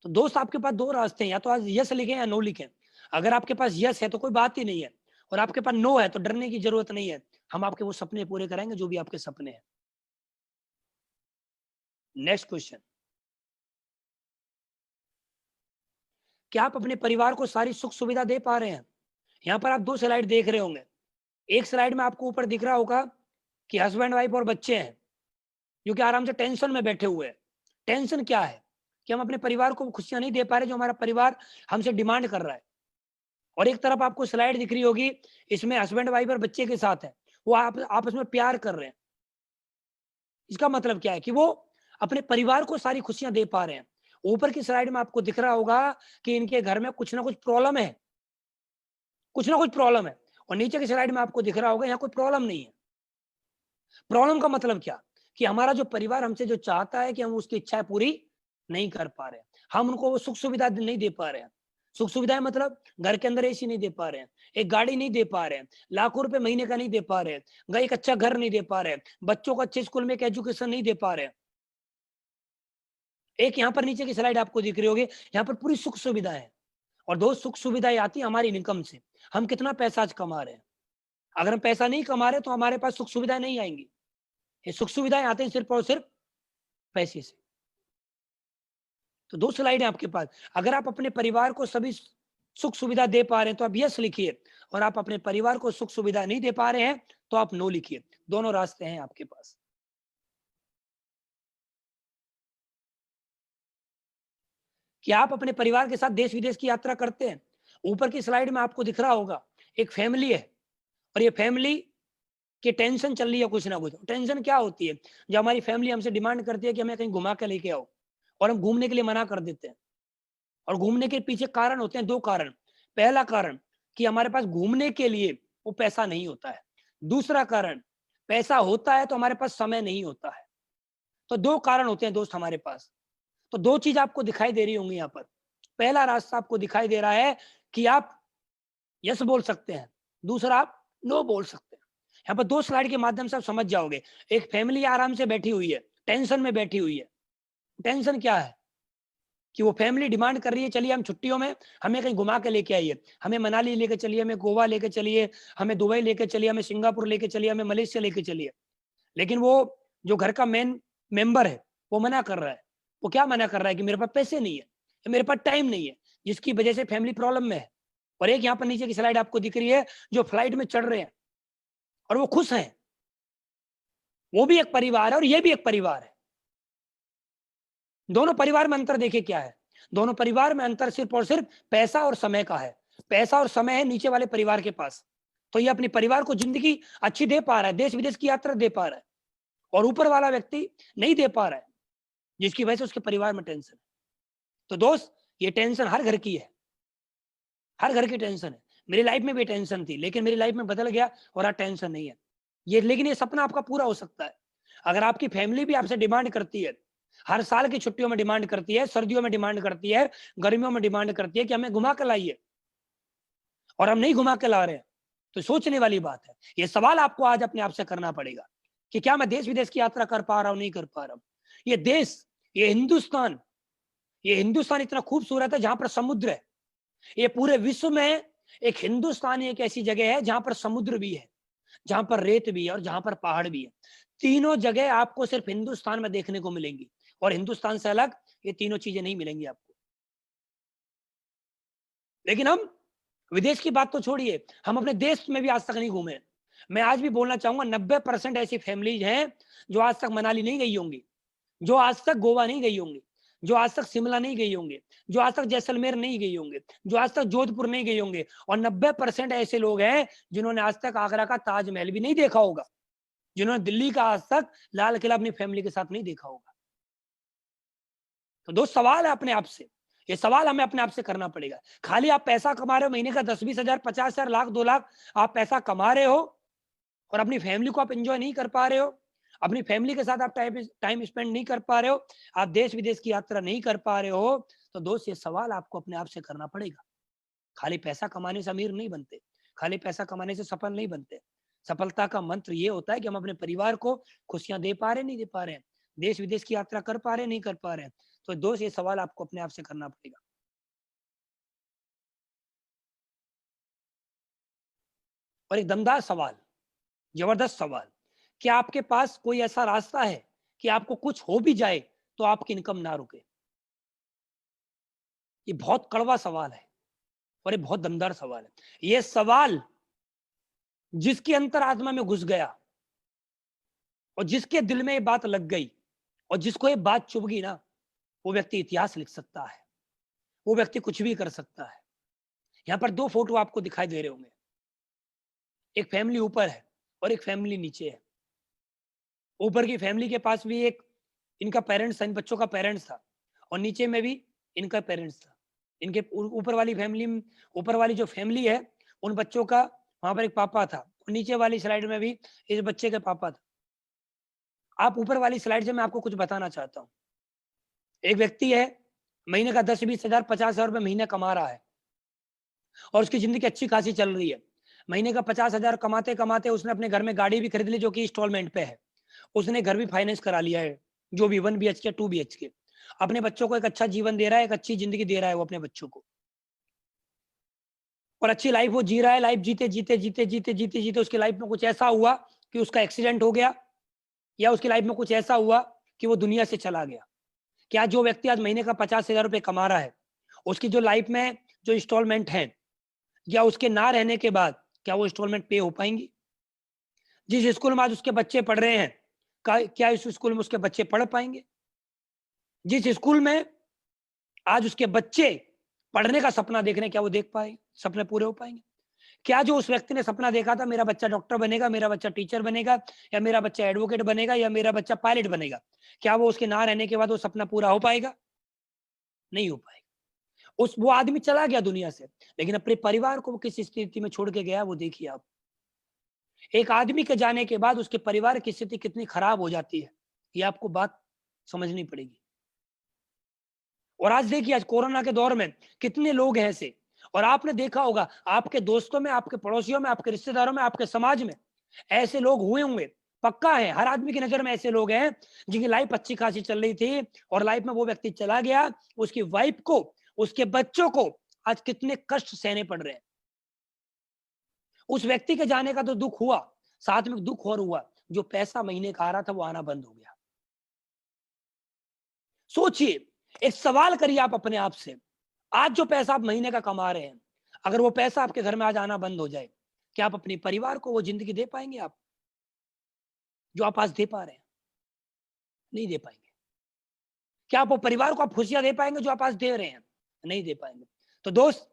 तो दोस्त आपके पास दो रास्ते हैं, या तो आज यस लिखें या नो लिखें। अगर आपके पास यस है तो कोई बात ही नहीं है, और आपके पास नो है तो डरने की जरूरत नहीं है। हम आपके वो सपने पूरे कराएंगे जो भी आपके सपने हैं। नेक्स्ट क्वेश्चन, क्या आप अपने परिवार को सारी सुख सुविधा दे पा रहे हैं? यहाँ पर आप दो स्लाइड देख रहे होंगे। एक स्लाइड में आपको ऊपर दिख रहा होगा कि हस्बैंड वाइफ और बच्चे हैं जो कि आराम से टेंशन में बैठे हुए हैं। टेंशन क्या है? कि हम अपने परिवार को खुशियां नहीं दे पा रहे जो हमारा परिवार हमसे डिमांड कर रहा है। और एक तरफ आपको स्लाइड दिख रही होगी, इसमें हस्बैंड वाइफ और बच्चे के साथ है, वो आप आपस में प्यार कर रहे हैं। इसका मतलब क्या है? कि वो अपने परिवार को सारी खुशियां दे पा रहे हैं। ऊपर की स्लाइड में आपको दिख रहा होगा कि इनके घर में कुछ ना कुछ प्रॉब्लम है, कुछ ना कुछ प्रॉब्लम है। और नीचे की स्लाइड में आपको दिख रहा होगा यहाँ कोई प्रॉब्लम नहीं है। प्रॉब्लम का मतलब क्या? कि हमारा जो परिवार हमसे जो चाहता है कि हम उसकी इच्छाएं पूरी नहीं कर पा रहे हैं, हम उनको वो सुख सुविधा नहीं दे पा रहे हैं। सुख सुविधाएं मतलब घर के अंदर एसी नहीं दे पा रहे हैं, एक गाड़ी नहीं दे पा रहे हैं, लाखों रुपए महीने का नहीं दे पा रहे हैं, एक अच्छा घर नहीं दे पा रहे हैं, बच्चों को अच्छे स्कूल में एक एजुकेशन नहीं दे पा रहे हैं। एक यहाँ पर नीचे की स्लाइड आपको दिख रही होगी, यहाँ पर पूरी सुख सुविधा है। और दो सुख सुविधाएं आती है हमारी इनकम से, हम कितना पैसा आज कमा रहे हैं। अगर हम पैसा नहीं कमा रहे तो हमारे पास सुख सुविधाएं नहीं आएंगी। ये सुख सुविधाएं आते हैं सिर्फ और सिर्फ पैसे से। तो दो स्लाइड है आपके पास। अगर आप अपने परिवार को सभी सुख सुविधा दे पा रहे हैं तो आप यस लिखिए, और आप अपने परिवार को सुख सुविधा नहीं दे पा रहे हैं तो आप नो लिखिए। दोनों रास्ते हैं आपके पास। क्या आप अपने परिवार के साथ देश विदेश की यात्रा करते हैं? ऊपर की स्लाइड में आपको दिख रहा होगा एक फैमिली है, और ये फैमिली की टेंशन चल रही है कुछ ना कुछ। टेंशन क्या होती है? जब हमारी फैमिली हमसे डिमांड करती है कि हमें कहीं घुमा के लेके आओ, और हम घूमने के लिए मना कर देते हैं। और घूमने के पीछे कारण होते हैं दो कारण। पहला कारण कि हमारे पास घूमने के लिए वो पैसा नहीं होता है। दूसरा कारण, पैसा होता है तो हमारे पास समय नहीं होता है। तो दो कारण होते हैं दोस्त हमारे पास। तो दो चीज आपको दिखाई दे रही होंगी यहाँ पर। पहला रास्ता आपको दिखाई दे रहा है कि आप यस बोल सकते हैं, दूसरा आप नो बोल सकते हैं। यहाँ पर दो स्लाइड के माध्यम से आप समझ जाओगे। एक फैमिली आराम से बैठी हुई है, टेंशन में बैठी हुई है। टेंशन क्या है? कि वो फैमिली डिमांड कर रही है, चलिए हम छुट्टियों में हमें कहीं घुमा के लेके आइए, हमें मनाली लेके चलिए, हमें गोवा लेके चलिए, हमें दुबई लेके चलिए, हमें सिंगापुर लेके चलिए, हमें मलेशिया लेके चलिए। लेकिन वो जो घर का मेन मेंबर है वो मना कर रहा है। वो क्या मना कर रहा है? कि मेरे पास पैसे नहीं है, मेरे पास टाइम नहीं है, जिसकी वजह से फैमिली प्रॉब्लम में है। और एक यहाँ पर नीचे की स्लाइड आपको दिख रही है, जो फ्लाइट में चढ़ रहे हैं और वो खुश हैं। वो भी एक परिवार है और ये भी एक परिवार है। दोनों परिवार में अंतर देखिए क्या है। दोनों परिवार में अंतर सिर्फ और सिर्फ पैसा और समय का है। पैसा और समय है नीचे वाले परिवार के पास, तो ये अपने परिवार को जिंदगी अच्छी दे पा रहा है, देश विदेश की यात्रा दे पा रहा है। और ऊपर वाला व्यक्ति नहीं दे पा रहा है, जिसकी वजह से उसके परिवार में टेंशन है। तो दोस्त, ये टेंशन हर घर की है, हर घर की टेंशन है। मेरी लाइफ में भी टेंशन थी, लेकिन मेरी लाइफ में बदल गया और आज टेंशन नहीं है। ये लेकिन ये सपना आपका पूरा हो सकता है। अगर आपकी फैमिली भी आपसे डिमांड करती है, हर साल की छुट्टियों में डिमांड करती है, सर्दियों में डिमांड करती है, गर्मियों में डिमांड करती है कि हमें घुमा कर लाइए, और हम नहीं घुमा के ला रहे हैं, तो सोचने वाली बात है। ये सवाल आपको आज अपने आप से करना पड़ेगा कि क्या मैं देश विदेश की यात्रा कर पा रहा हूं, नहीं कर पा रहा हूं। ये देश, ये हिंदुस्तान, ये हिंदुस्तान इतना खूबसूरत है जहां पर समुद्र है। ये पूरे विश्व में एक हिंदुस्तान एक ऐसी जगह है जहां पर समुद्र भी है, जहां पर रेत भी है और जहां पर पहाड़ भी है। तीनों जगह आपको सिर्फ हिंदुस्तान में देखने को मिलेंगी, और हिंदुस्तान से अलग ये तीनों चीजें नहीं मिलेंगी आपको। लेकिन हम विदेश की बात तो छोड़िए, हम अपने देश में भी आज तक नहीं घूमे। मैं आज भी बोलना चाहूंगा, 90% ऐसी फैमिलीज हैं जो आज तक मनाली नहीं गई होंगी, जो आज तक गोवा नहीं गई होंगी, जो आज तक शिमला नहीं गई होंगे, जो आज तक जैसलमेर नहीं गई होंगे, जो आज तक जोधपुर नहीं गई होंगे। और 90% ऐसे लोग हैं जिन्होंने आज तक आगरा का ताजमहल भी नहीं देखा होगा, जिन्होंने दिल्ली का आज तक लाल किला अपनी फैमिली के साथ नहीं देखा होगा। तो दोस्त, सवाल है अपने आप से, ये सवाल हमें अपने आप से करना पड़ेगा। खाली आप पैसा कमा रहे हो, महीने का 10-20 हजार, 50 हजार, लाख, 2 लाख आप पैसा कमा रहे हो, और अपनी फैमिली को आप एंजॉय नहीं कर पा रहे हो, अपनी फैमिली के साथ आप टाइम स्पेंड नहीं कर पा रहे हो, आप देश विदेश की यात्रा नहीं कर पा रहे हो, तो दोस्त ये सवाल आपको अपने आप से करना पड़ेगा। खाली पैसा कमाने से अमीर नहीं बनते, खाली पैसा कमाने से सफल नहीं बनते। सफलता का मंत्र ये होता है कि हम अपने परिवार को खुशियां दे पा रहे, नहीं दे पा रहे हैं, देश विदेश की यात्रा कर पा रहे, नहीं कर पा रहे हैं। तो दोस्त ये सवाल आपको अपने आप से करना पड़ेगा। और एक दमदार सवाल, जबरदस्त सवाल, क्या आपके पास कोई ऐसा रास्ता है कि आपको कुछ हो भी जाए तो आपकी इनकम ना रुके? ये बहुत कड़वा सवाल है और ये बहुत दमदार सवाल है। ये सवाल जिसकी अंतरात्मा में घुस गया और जिसके दिल में ये बात लग गई और जिसको ये बात चुभ गई ना, वो व्यक्ति इतिहास लिख सकता है, वो व्यक्ति कुछ भी कर सकता है। यहाँ पर दो फोटो आपको दिखाई दे रहे होंगे, एक फैमिली ऊपर है और एक फैमिली नीचे है। ऊपर की फैमिली के पास भी एक इनका पेरेंट्स था, इन बच्चों का पेरेंट्स था, और नीचे में भी इनका पेरेंट्स था। इनके ऊपर वाली फैमिली, ऊपर वाली जो फैमिली है उन बच्चों का वहां पर एक पापा था, और नीचे वाली स्लाइड में भी इस बच्चे के पापा था। आप ऊपर वाली स्लाइड से मैं आपको कुछ बताना चाहता हूँ। एक व्यक्ति है, महीने का 10-20 हजार 50 हजार रुपये महीने कमा रहा है और उसकी जिंदगी अच्छी खासी चल रही है। महीने का 50 हजार कमाते कमाते उसने अपने घर में गाड़ी भी खरीद ली जो कि इंस्टॉलमेंट पे है। उसने घर भी फाइनेंस करा लिया है, जो भी 1 BHK 2 BHK। अपने बच्चों को एक अच्छा जीवन दे रहा है, एक अच्छी जिंदगी दे रहा है वो अपने बच्चों को, और अच्छी लाइफ वो जी रहा है। लाइफ जीते जीते जीते जीते जीते जीते उसकी लाइफ में कुछ ऐसा हुआ कि उसका एक्सीडेंट हो गया, या उसकी लाइफ में कुछ ऐसा हुआ कि वो दुनिया से चला गया। क्या जो व्यक्ति आज महीने का 50 हजार रुपये कमा रहा है, उसकी जो लाइफ में जो इंस्टॉलमेंट है, या उसके ना रहने के बाद क्या वो इंस्टॉलमेंट पे हो पाएंगी? जिस स्कूल में आज उसके बच्चे पढ़ रहे हैं, क्या इस स्कूल में उसके बच्चे पढ़ पाएंगे? जिस स्कूल में आज उसके बच्चे पढ़ने का सपना देख रहे हैं, क्या वो देख पाए, सपने पूरे हो पाएंगे? क्या जो उस व्यक्ति ने सपना देखा था, मेरा बच्चा डॉक्टर बनेगा, मेरा बच्चा टीचर बनेगा, या मेरा बच्चा एडवोकेट बनेगा, या मेरा बच्चा पायलट बनेगा, क्या वो उसके ना रहने के बाद वो सपना पूरा हो पाएगा? नहीं हो पाएगा। वो आदमी चला गया दुनिया से, लेकिन अपने परिवार को वो किस स्थिति में छोड़ के गया वो देखिए आप। एक आदमी के जाने के बाद उसके परिवार की स्थिति कितनी खराब हो जाती है, ये आपको बात समझनी पड़ेगी। और आज देखिए, आज कोरोना के दौर में कितने लोग हैं ऐसे, और आपने देखा होगा आपके दोस्तों में, आपके पड़ोसियों में, आपके रिश्तेदारों में, आपके समाज में ऐसे लोग हुए होंगे, पक्का है। हर आदमी की नजर में ऐसे लोग हैं जिनकी लाइफ अच्छी खासी चल रही थी और लाइफ में वो व्यक्ति चला गया, उसकी वाइफ को, उसके बच्चों को आज कितने कष्ट सहने पड़ रहे हैं। उस व्यक्ति के जाने का तो दुख हुआ, साथ में दुख और हुआ, जो पैसा महीने का आ रहा था वो आना बंद हो गया। सोचिए, एक सवाल करिए आप अपने आप से, आज जो पैसा आप महीने का कमा रहे हैं, अगर वो पैसा आपके घर में आज आना बंद हो जाए, क्या आप अपने परिवार को वो जिंदगी दे पाएंगे आप जो आप आज दे पा रहे हैं? नहीं दे पाएंगे। क्या आप वो परिवार को आप खुशियां दे पाएंगे जो आप आज दे रहे हैं? नहीं दे पाएंगे। तो दोस्त,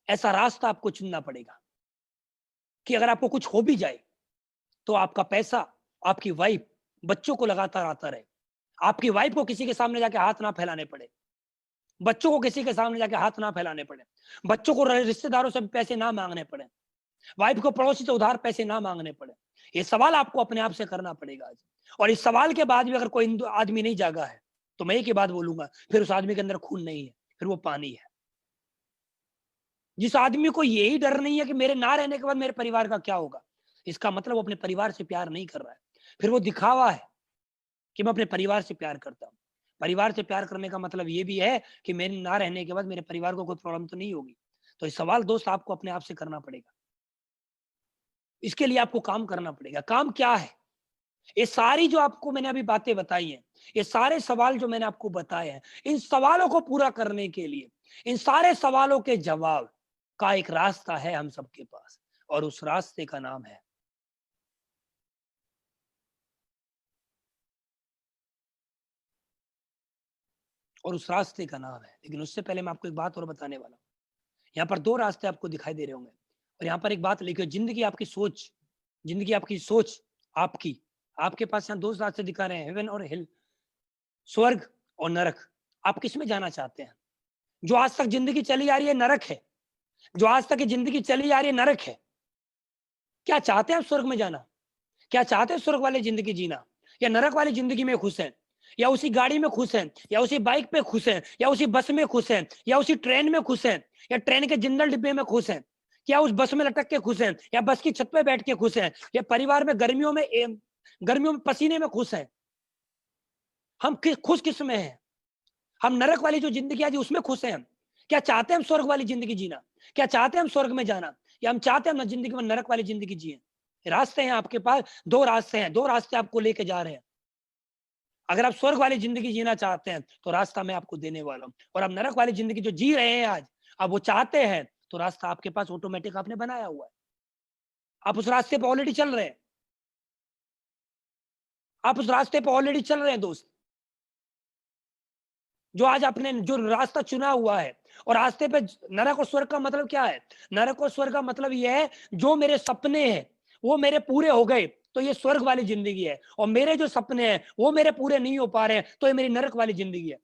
ऐसा रास्ता आपको चुनना पड़ेगा कि अगर आपको कुछ हो भी जाए तो आपका पैसा, आपकी वाइफ, बच्चों को लगातार आता रहे। आपकी वाइफ को किसी के सामने जाके हाथ ना फैलाने पड़े, बच्चों को किसी के सामने जाके हाथ ना फैलाने पड़े, बच्चों को रिश्तेदारों से पैसे ना मांगने पड़े, वाइफ को पड़ोसी से उधार पैसे ना मांगने पड़े। ये सवाल आपको अपने आप से करना पड़ेगा आज। और इस सवाल के बाद भी अगर कोई आदमी नहीं जागा है, तो मैं एक ही बात बोलूंगा, फिर उस आदमी के अंदर खून नहीं है, फिर वो पानी है। जिस आदमी को यही डर नहीं है कि मेरे ना रहने के बाद मेरे परिवार का क्या होगा, इसका मतलब वो अपने परिवार से प्यार नहीं कर रहा है, फिर वो दिखावा है कि मैं अपने परिवार से प्यार करता हूँ। परिवार से प्यार करने का मतलब ये भी है कि मेरे ना रहने के बाद मेरे परिवार को कोई प्रॉब्लम तो नहीं होगी। तो ये सवाल दोस्त आपको अपने आप से करना पड़ेगा। इसके लिए आपको काम करना पड़ेगा। काम क्या है? ये सारी जो आपको मैंने अभी बातें बताई हैं, ये सारे सवाल जो मैंने आपको बताए हैं, इन सवालों को पूरा करने के लिए, इन सारे सवालों के जवाब का एक रास्ता है हम सबके पास, और उस रास्ते का नाम है लेकिन उससे पहले मैं आपको एक बात और बताने वाला हूं। यहाँ पर दो रास्ते आपको दिखाई दे रहे होंगे, और यहाँ पर एक बात लिखी है, जिंदगी आपकी सोच, जिंदगी आपकी सोच, आपकी, आपके पास यहाँ दो रास्ते दिखा रहे हैं, हेवन और हिल, स्वर्ग और नरक। आप किस में जाना चाहते हैं? जो आज तक जिंदगी चली आ रही है नरक है, जो आज तक की जिंदगी चली आ रही है नरक है। क्या चाहते हैं आप स्वर्ग में जाना? क्या चाहते हैं स्वर्ग वाली जिंदगी जीना, या नरक वाली जिंदगी में खुश हैं, या उसी गाड़ी में खुश हैं, या उसी बाइक पे खुश हैं, या उसी बस में खुश हैं, या उसी ट्रेन में खुश हैं, या ट्रेन के जनरल डिब्बे में खुश हैं, क्या उस बस में लटक के खुश हैं, या बस की छत पे बैठ के खुश हैं, या परिवार में गर्मियों में पसीने में खुश हैं? हम खुश किस में हैं? हम नरक वाली जो जिंदगी आज उसमें खुश हैं हम? क्या चाहते हैं हम स्वर्ग वाली जिंदगी जीना? क्या चाहते हैं हम स्वर्ग में जाना, या हम चाहते हैं हम जिंदगी में नरक वाली जिंदगी जिए? रास्ते हैं आपके पास, दो रास्ते हैं, दो रास्ते आपको लेके जा रहे हैं। अगर आप स्वर्ग वाली जिंदगी जीना चाहते हैं तो रास्ता मैं आपको देने वाला हूं, और आप नरक वाली जिंदगी जो जी रहे हैं आज, आप वो चाहते हैं, तो रास्ता आपके पास ऑटोमेटिक आपने बनाया हुआ है। आप उस रास्ते पर ऑलरेडी चल रहे हैं, आप उस रास्ते पर ऑलरेडी चल रहे हैं दोस्त। जो आज आपने जो रास्ता चुना हुआ है, और रास्ते पे नरक और स्वर्ग का मतलब क्या है? नरक और स्वर्ग का मतलब यह है, जो मेरे सपने हैं वो मेरे पूरे हो गए तो ये स्वर्ग वाली जिंदगी है, और मेरे जो सपने हैं वो मेरे पूरे नहीं हो पा रहे हैं तो ये मेरी नरक वाली जिंदगी है।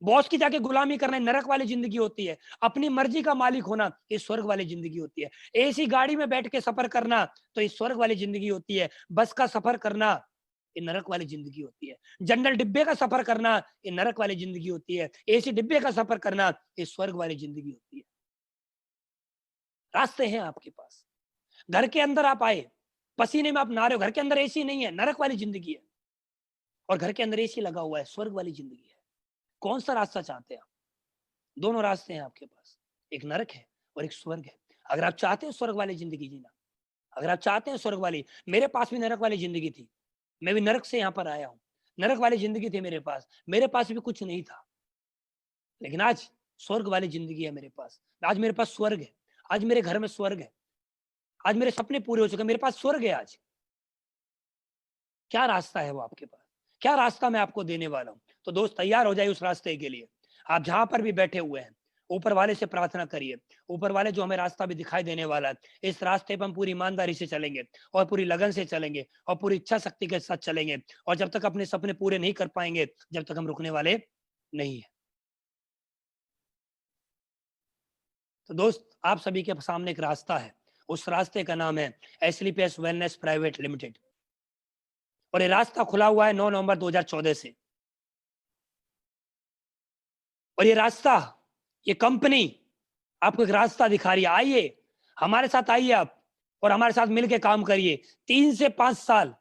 बॉस की जाके गुलामी करना नरक वाली जिंदगी होती है, अपनी मर्जी का मालिक होना ये स्वर्ग वाली जिंदगी होती है। एसी गाड़ी में बैठ के सफर करना तो ये स्वर्ग वाली जिंदगी होती है। बस का सफर करना ये नरक वाली जिंदगी होती है। जनरल डिब्बे का सफर करना ये नरक वाली जिंदगी होती है। एसी डिब्बे का सफर करना ये स्वर्ग वाली जिंदगी होती है। रास्ते हैं आपके पास। घर के अंदर आप आए, पसीने में आप नहा रहे हो, घर के अंदर एसी नहीं है, नरक वाली जिंदगी है। और घर के अंदर एसी लगा हुआ है, स्वर्ग वाली जिंदगी है। कौन सा रास्ता चाहते हैं आप? दोनों रास्ते हैं आपके पास, एक नरक है और एक स्वर्ग है। अगर आप चाहते हैं स्वर्ग वाली जिंदगी जीना, अगर आप चाहते हैं स्वर्ग वाली, मेरे पास भी नरक वाली जिंदगी थी, मैं भी नरक से यहाँ पर आया हूँ। नरक वाली जिंदगी थी मेरे पास भी कुछ नहीं था, लेकिन आज स्वर्ग वाली जिंदगी है मेरे पास। आज मेरे पास स्वर्ग है, आज मेरे घर में स्वर्ग है, आज मेरे सपने पूरे हो चुके, मेरे पास स्वर्ग है आज। क्या रास्ता है वो आपके पास? क्या रास्ता मैं आपको देने वाला हूँ? तो दोस्त तैयार हो जाइए उस रास्ते के लिए। आप जहां पर भी बैठे हुए हैं, ऊपर वाले से प्रार्थना करिए। ऊपर वाले जो हमें रास्ता भी दिखाई देने वाला है, इस रास्ते पर हम पूरी ईमानदारी से चलेंगे, और पूरी लगन से चलेंगे, और पूरी इच्छा शक्ति के साथ चलेंगे। और जब तक अपने सपने पूरे नहीं कर पाएंगे, जब तक हम रुकने वाले नहीं है। तो दोस्त, आप सभी के सामने एक रास्ता है, उस रास्ते का नाम है एसलीपीएस वेलनेस प्राइवेट लिमिटेड, और ये रास्ता खुला हुआ है 9 नवंबर 2014 से। और ये रास्ता, ये कंपनी आपको एक रास्ता दिखा रही है। आइए हमारे साथ, आइए आप और हमारे साथ मिलकर काम करिए। 3 से 5 साल,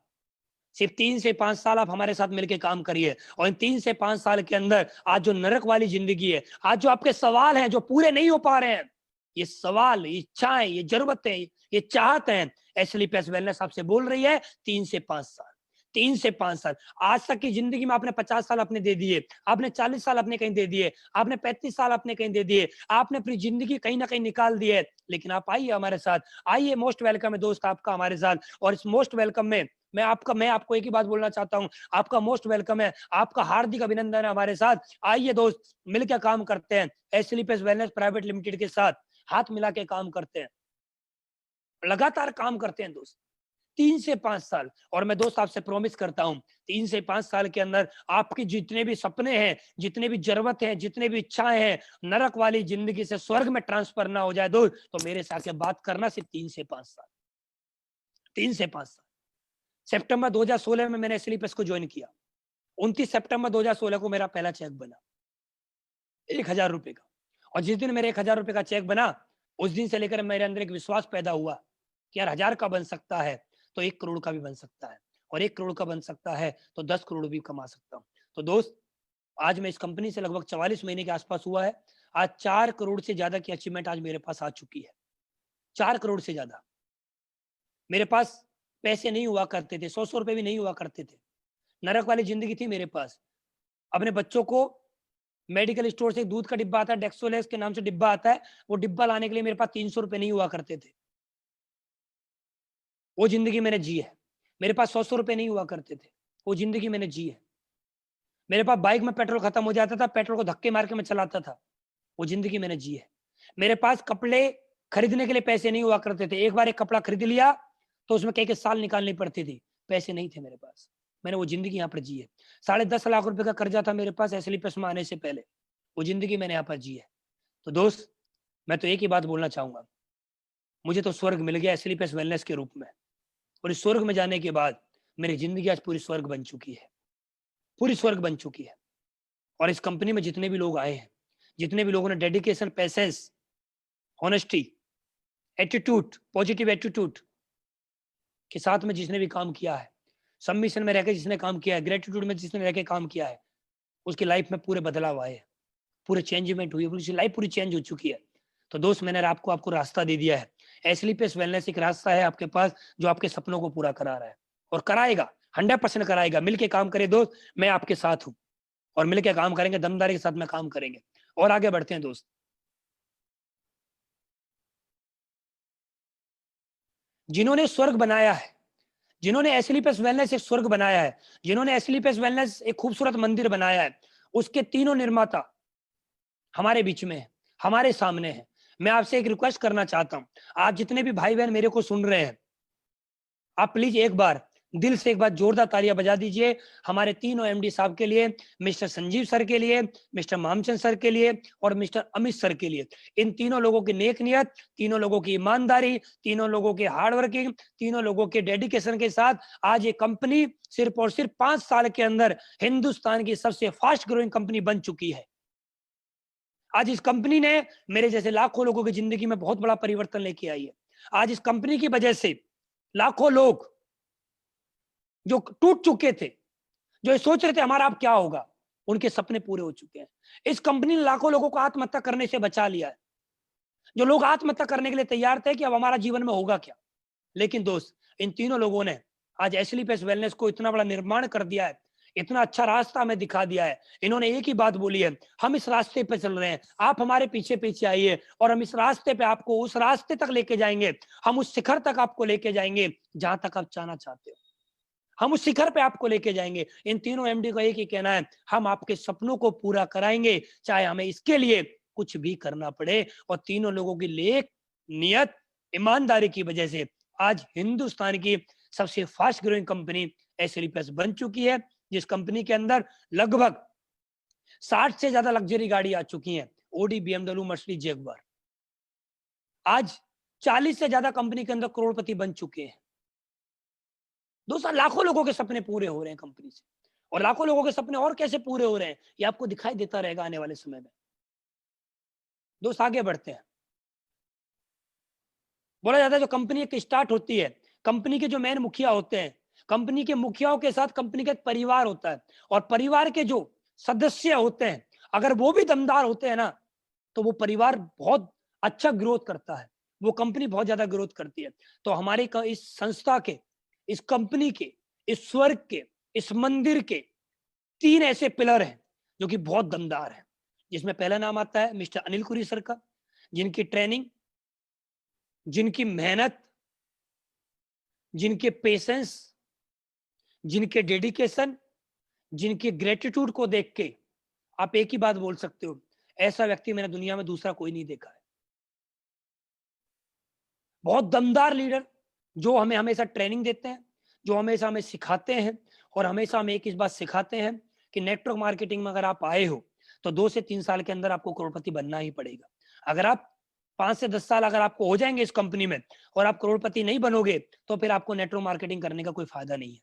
सिर्फ 3 से 5 साल आप हमारे साथ मिलकर काम करिए, और इन 3 से 5 साल के अंदर आज जो नरक वाली जिंदगी है, आज जो आपके सवाल हैं जो पूरे नहीं हो पा रहे हैं, ये सवाल, ये इच्छाएं, ये जरूरतें, ये चाहते हैं, एसलीपीएस वेलनेस आपसे बोल रही है 3 से 5 साल। 3 से 5 साल। आज तक की जिंदगी में आपने 50 साल अपने दे दिए, आपने 40 साल अपने कहीं दे दिए, आपने 35 साल अपने कहीं दे दिए, आपने अपनी जिंदगी कहीं ना कहीं निकाल दी है। लेकिन आप आइए हमारे साथ, आइए, मोस्ट वेलकम है दोस्त आपका हमारे साथ। और इस मोस्ट वेलकम में मैं आपको एक ही बात बोलना चाहता हूं, आपका मोस्ट वेलकम है, आपका हार्दिक अभिनंदन है हमारे साथ। आइए दोस्त, मिलकर काम करते हैं, एसलीपीएस वेलनेस प्राइवेट लिमिटेड के साथ हाथ मिला के काम करते हैं, लगातार काम करते हैं दोस्त। 3 से 5 साल। और मैं दोस्त आपसे प्रॉमिस करता हूं, 3 से 5 साल के अंदर आपकी जितने भी सपने हैं, जितने भी जरूरत है, जितने भी इच्छाएं हैं, नरक वाली जिंदगी से स्वर्ग में ट्रांसफर ना हो जाए दोस्त, तो मेरे से आके बात करना। सिर्फ 3 से 5 साल, 3 से 5 साल। सितंबर 2016 में मैंने एसलीपीएस को ज्वाइन किया। 29 सितंबर 2016 को मेरा पहला चेक बना 1000 रुपए का। और जिस दिन मेरे 1000 रुपए का चेक बना, उस दिन से लेकर मेरे अंदर एक विश्वास पैदा हुआ कि यार 1000 का बन सकता है तो 1 करोड़ का भी बन सकता है, और 1 करोड़ का बन सकता है तो 10 करोड़ भी कमा सकता हूँ। तो दोस्त, आज मैं इस कंपनी से लगभग 44 महीने के आसपास हुआ है। आज 4 करोड़ से ज्यादा की अचीवमेंट आज मेरे पास आ चुकी है। 4 करोड़ से ज्यादा। मेरे पास पैसे नहीं हुआ करते थे, 100 रुपए भी नहीं हुआ करते थे, नरक वाली जिंदगी थी मेरे पास। अपने बच्चों को मेडिकल स्टोर से एक दूध का डिब्बा आता है, डेक्सोलेक्स के नाम से डिब्बा आता है, वो डिब्बा लाने के लिए मेरे पास 300 रुपए नहीं हुआ करते थे। वो जिंदगी मैंने जी है। मेरे पास 100 रुपए नहीं हुआ करते थे, वो जिंदगी मैंने जी है। मेरे पास बाइक में पेट्रोल खत्म हो जाता था, पेट्रोल को धक्के मार के मैं चलाता था, वो जिंदगी मैंने जी है। मेरे पास कपड़े खरीदने के लिए पैसे नहीं हुआ करते थे, एक बार एक कपड़ा खरीद लिया तो उसमें कई साल निकालनी पड़ती थी, पैसे नहीं थे मेरे पास। मैंने वो जिंदगी यहाँ पर जी है। 10.5 लाख रुपए का कर्जा था मेरे पास एसलीपीएस में आने से पहले, वो जिंदगी मैंने यहाँ पर जी है। तो दोस्त, मैं तो एक ही बात बोलना चाहूंगा, मुझे तो स्वर्ग मिल गया एसलीपीएस वेलनेस के रूप में, और इस स्वर्ग में जाने के बाद मेरी जिंदगी आज पूरी स्वर्ग बन चुकी है, पूरी स्वर्ग बन चुकी है। और इस कंपनी में जितने भी लोग आए हैं, जितने भी लोगों ने dedication, patience, honesty, attitude, positive attitude के साथ में जिसने भी काम किया है, सबमिशन में रहकर जिसने काम किया है, ग्रेटिट्यूड में जिसने रहकर काम किया है, उसकी लाइफ में पूरे बदलाव आए, पूरे चेंजमेंट हुई, उसकी लाइफ पूरी चेंज हो चुकी है। तो दोस्त, मैंने आपको रास्ता दे दिया है। एस्लीपियस वेलनेस एक रास्ता है आपके पास जो आपके सपनों को पूरा करा रहा है और कराएगा, 100% कराएगा। मिलके काम करे दोस्त, मैं आपके साथ हूं और मिलके काम करेंगे, दमदारी के साथ में काम करेंगे और आगे बढ़ते हैं दोस्त। जिन्होंने स्वर्ग बनाया है, जिन्होंने एस्लीपियस वेलनेस एक स्वर्ग बनाया है, जिन्होंने एस्लीपियस वेलनेस एक खूबसूरत मंदिर बनाया है, उसके तीनों निर्माता हमारे बीच में है, हमारे सामने है। मैं आपसे एक रिक्वेस्ट करना चाहता हूं, आप जितने भी भाई बहन मेरे को सुन रहे हैं, आप प्लीज एक बार दिल से एक बार जोरदार तालियां बजा दीजिए हमारे तीनों एमडी साहब के लिए, मिस्टर संजीव सर के लिए, मिस्टर मामचंद सर के लिए और मिस्टर अमित सर के लिए। इन तीनों लोगों की नेक नियत, तीनों लोगों की ईमानदारी, तीनों लोगों की हार्ड वर्किंग, तीनों लोगों के डेडिकेशन के साथ आज ये कंपनी सिर्फ और सिर्फ 5 साल के अंदर हिंदुस्तान की सबसे फास्ट ग्रोइंग कंपनी बन चुकी है। आज इस कंपनी ने मेरे जैसे लाखों लोगों की जिंदगी में बहुत बड़ा परिवर्तन लेके आई है। आज इस कंपनी की वजह से लाखों लोग जो टूट चुके थे, जो सोच रहे थे हमारा अब क्या होगा, उनके सपने पूरे हो चुके हैं। इस कंपनी ने लाखों लोगों को आत्महत्या करने से बचा लिया है। जो लोग आत्महत्या करने के लिए तैयार थे कि अब हमारा जीवन में होगा क्या, लेकिन दोस्त, इन तीनों लोगों ने आज एस्लीपियस वेलनेस को इतना बड़ा निर्माण कर दिया है, इतना अच्छा रास्ता हमें दिखा दिया है। इन्होंने एक ही बात बोली है, हम इस रास्ते पे चल रहे हैं, आप हमारे पीछे पीछे आइए और हम इस रास्ते पे आपको उस रास्ते तक लेके जाएंगे, हम उस शिखर तक आपको लेके जाएंगे जहां तक आप जाना चाहते हो। हम उस शिखर पे आपको लेके जाएंगे। इन तीनों एमडी का एक ही कहना है, हम आपके सपनों को पूरा कराएंगे, चाहे हमें इसके लिए कुछ भी करना पड़े। और तीनों लोगों की लेख नियत, ईमानदारी की वजह से आज हिंदुस्तान की सबसे फास्ट ग्रोइंग कंपनी एस्लीपियस बन चुकी है, जिस कंपनी के अंदर लगभग 60 से ज्यादा लग्जरी गाड़ी आ चुकी है, ओडी, बीएमडब्ल्यू, मर्सिडीज, जैगुआर। आज 40 से ज्यादा कंपनी के अंदर करोड़पति बन चुके हैं। दोस्तों, लाखों लोगों के सपने पूरे हो रहे हैं कंपनी से, और लाखों लोगों के सपने और कैसे पूरे हो रहे हैं ये आपको दिखाई देता रहेगा आने वाले समय में। दोस्त, आगे बढ़ते हैं। बोला जाता है जो कंपनी एक स्टार्ट होती है, कंपनी के जो मेन मुखिया होते हैं, कंपनी के मुखियाओं के साथ कंपनी का एक परिवार होता है, और परिवार के जो सदस्य होते हैं अगर वो भी दमदार होते हैं ना, तो वो परिवार बहुत अच्छा ग्रोथ करता है, वो कंपनी बहुत ज्यादा ग्रोथ करती है। तो हमारे इस संस्था के, इस कंपनी के, इस स्वर्ग के, इस मंदिर के 3 ऐसे पिलर हैं जो कि बहुत दमदार है, जिसमें पहला नाम आता है मिस्टर अनिल कुरी सर का, जिनकी ट्रेनिंग, जिनकी मेहनत, जिनके पेशेंस, जिनके डेडिकेशन, जिनके ग्रेटिट्यूड को देख के आप एक ही बात बोल सकते हो, ऐसा व्यक्ति मैंने दुनिया में दूसरा कोई नहीं देखा है। बहुत दमदार लीडर जो हमें हमेशा ट्रेनिंग देते हैं, जो हमेशा हमें सिखाते हैं, और हमेशा हमें एक इस बात सिखाते हैं कि नेटवर्क मार्केटिंग में अगर आप आए हो तो 2 से 3 साल के अंदर आपको करोड़पति बनना ही पड़ेगा। अगर आप 5 से 10 साल अगर आपको हो जाएंगे इस कंपनी में और आप करोड़पति नहीं बनोगे, तो फिर आपको नेटवर्क मार्केटिंग करने का कोई फायदा नहीं है।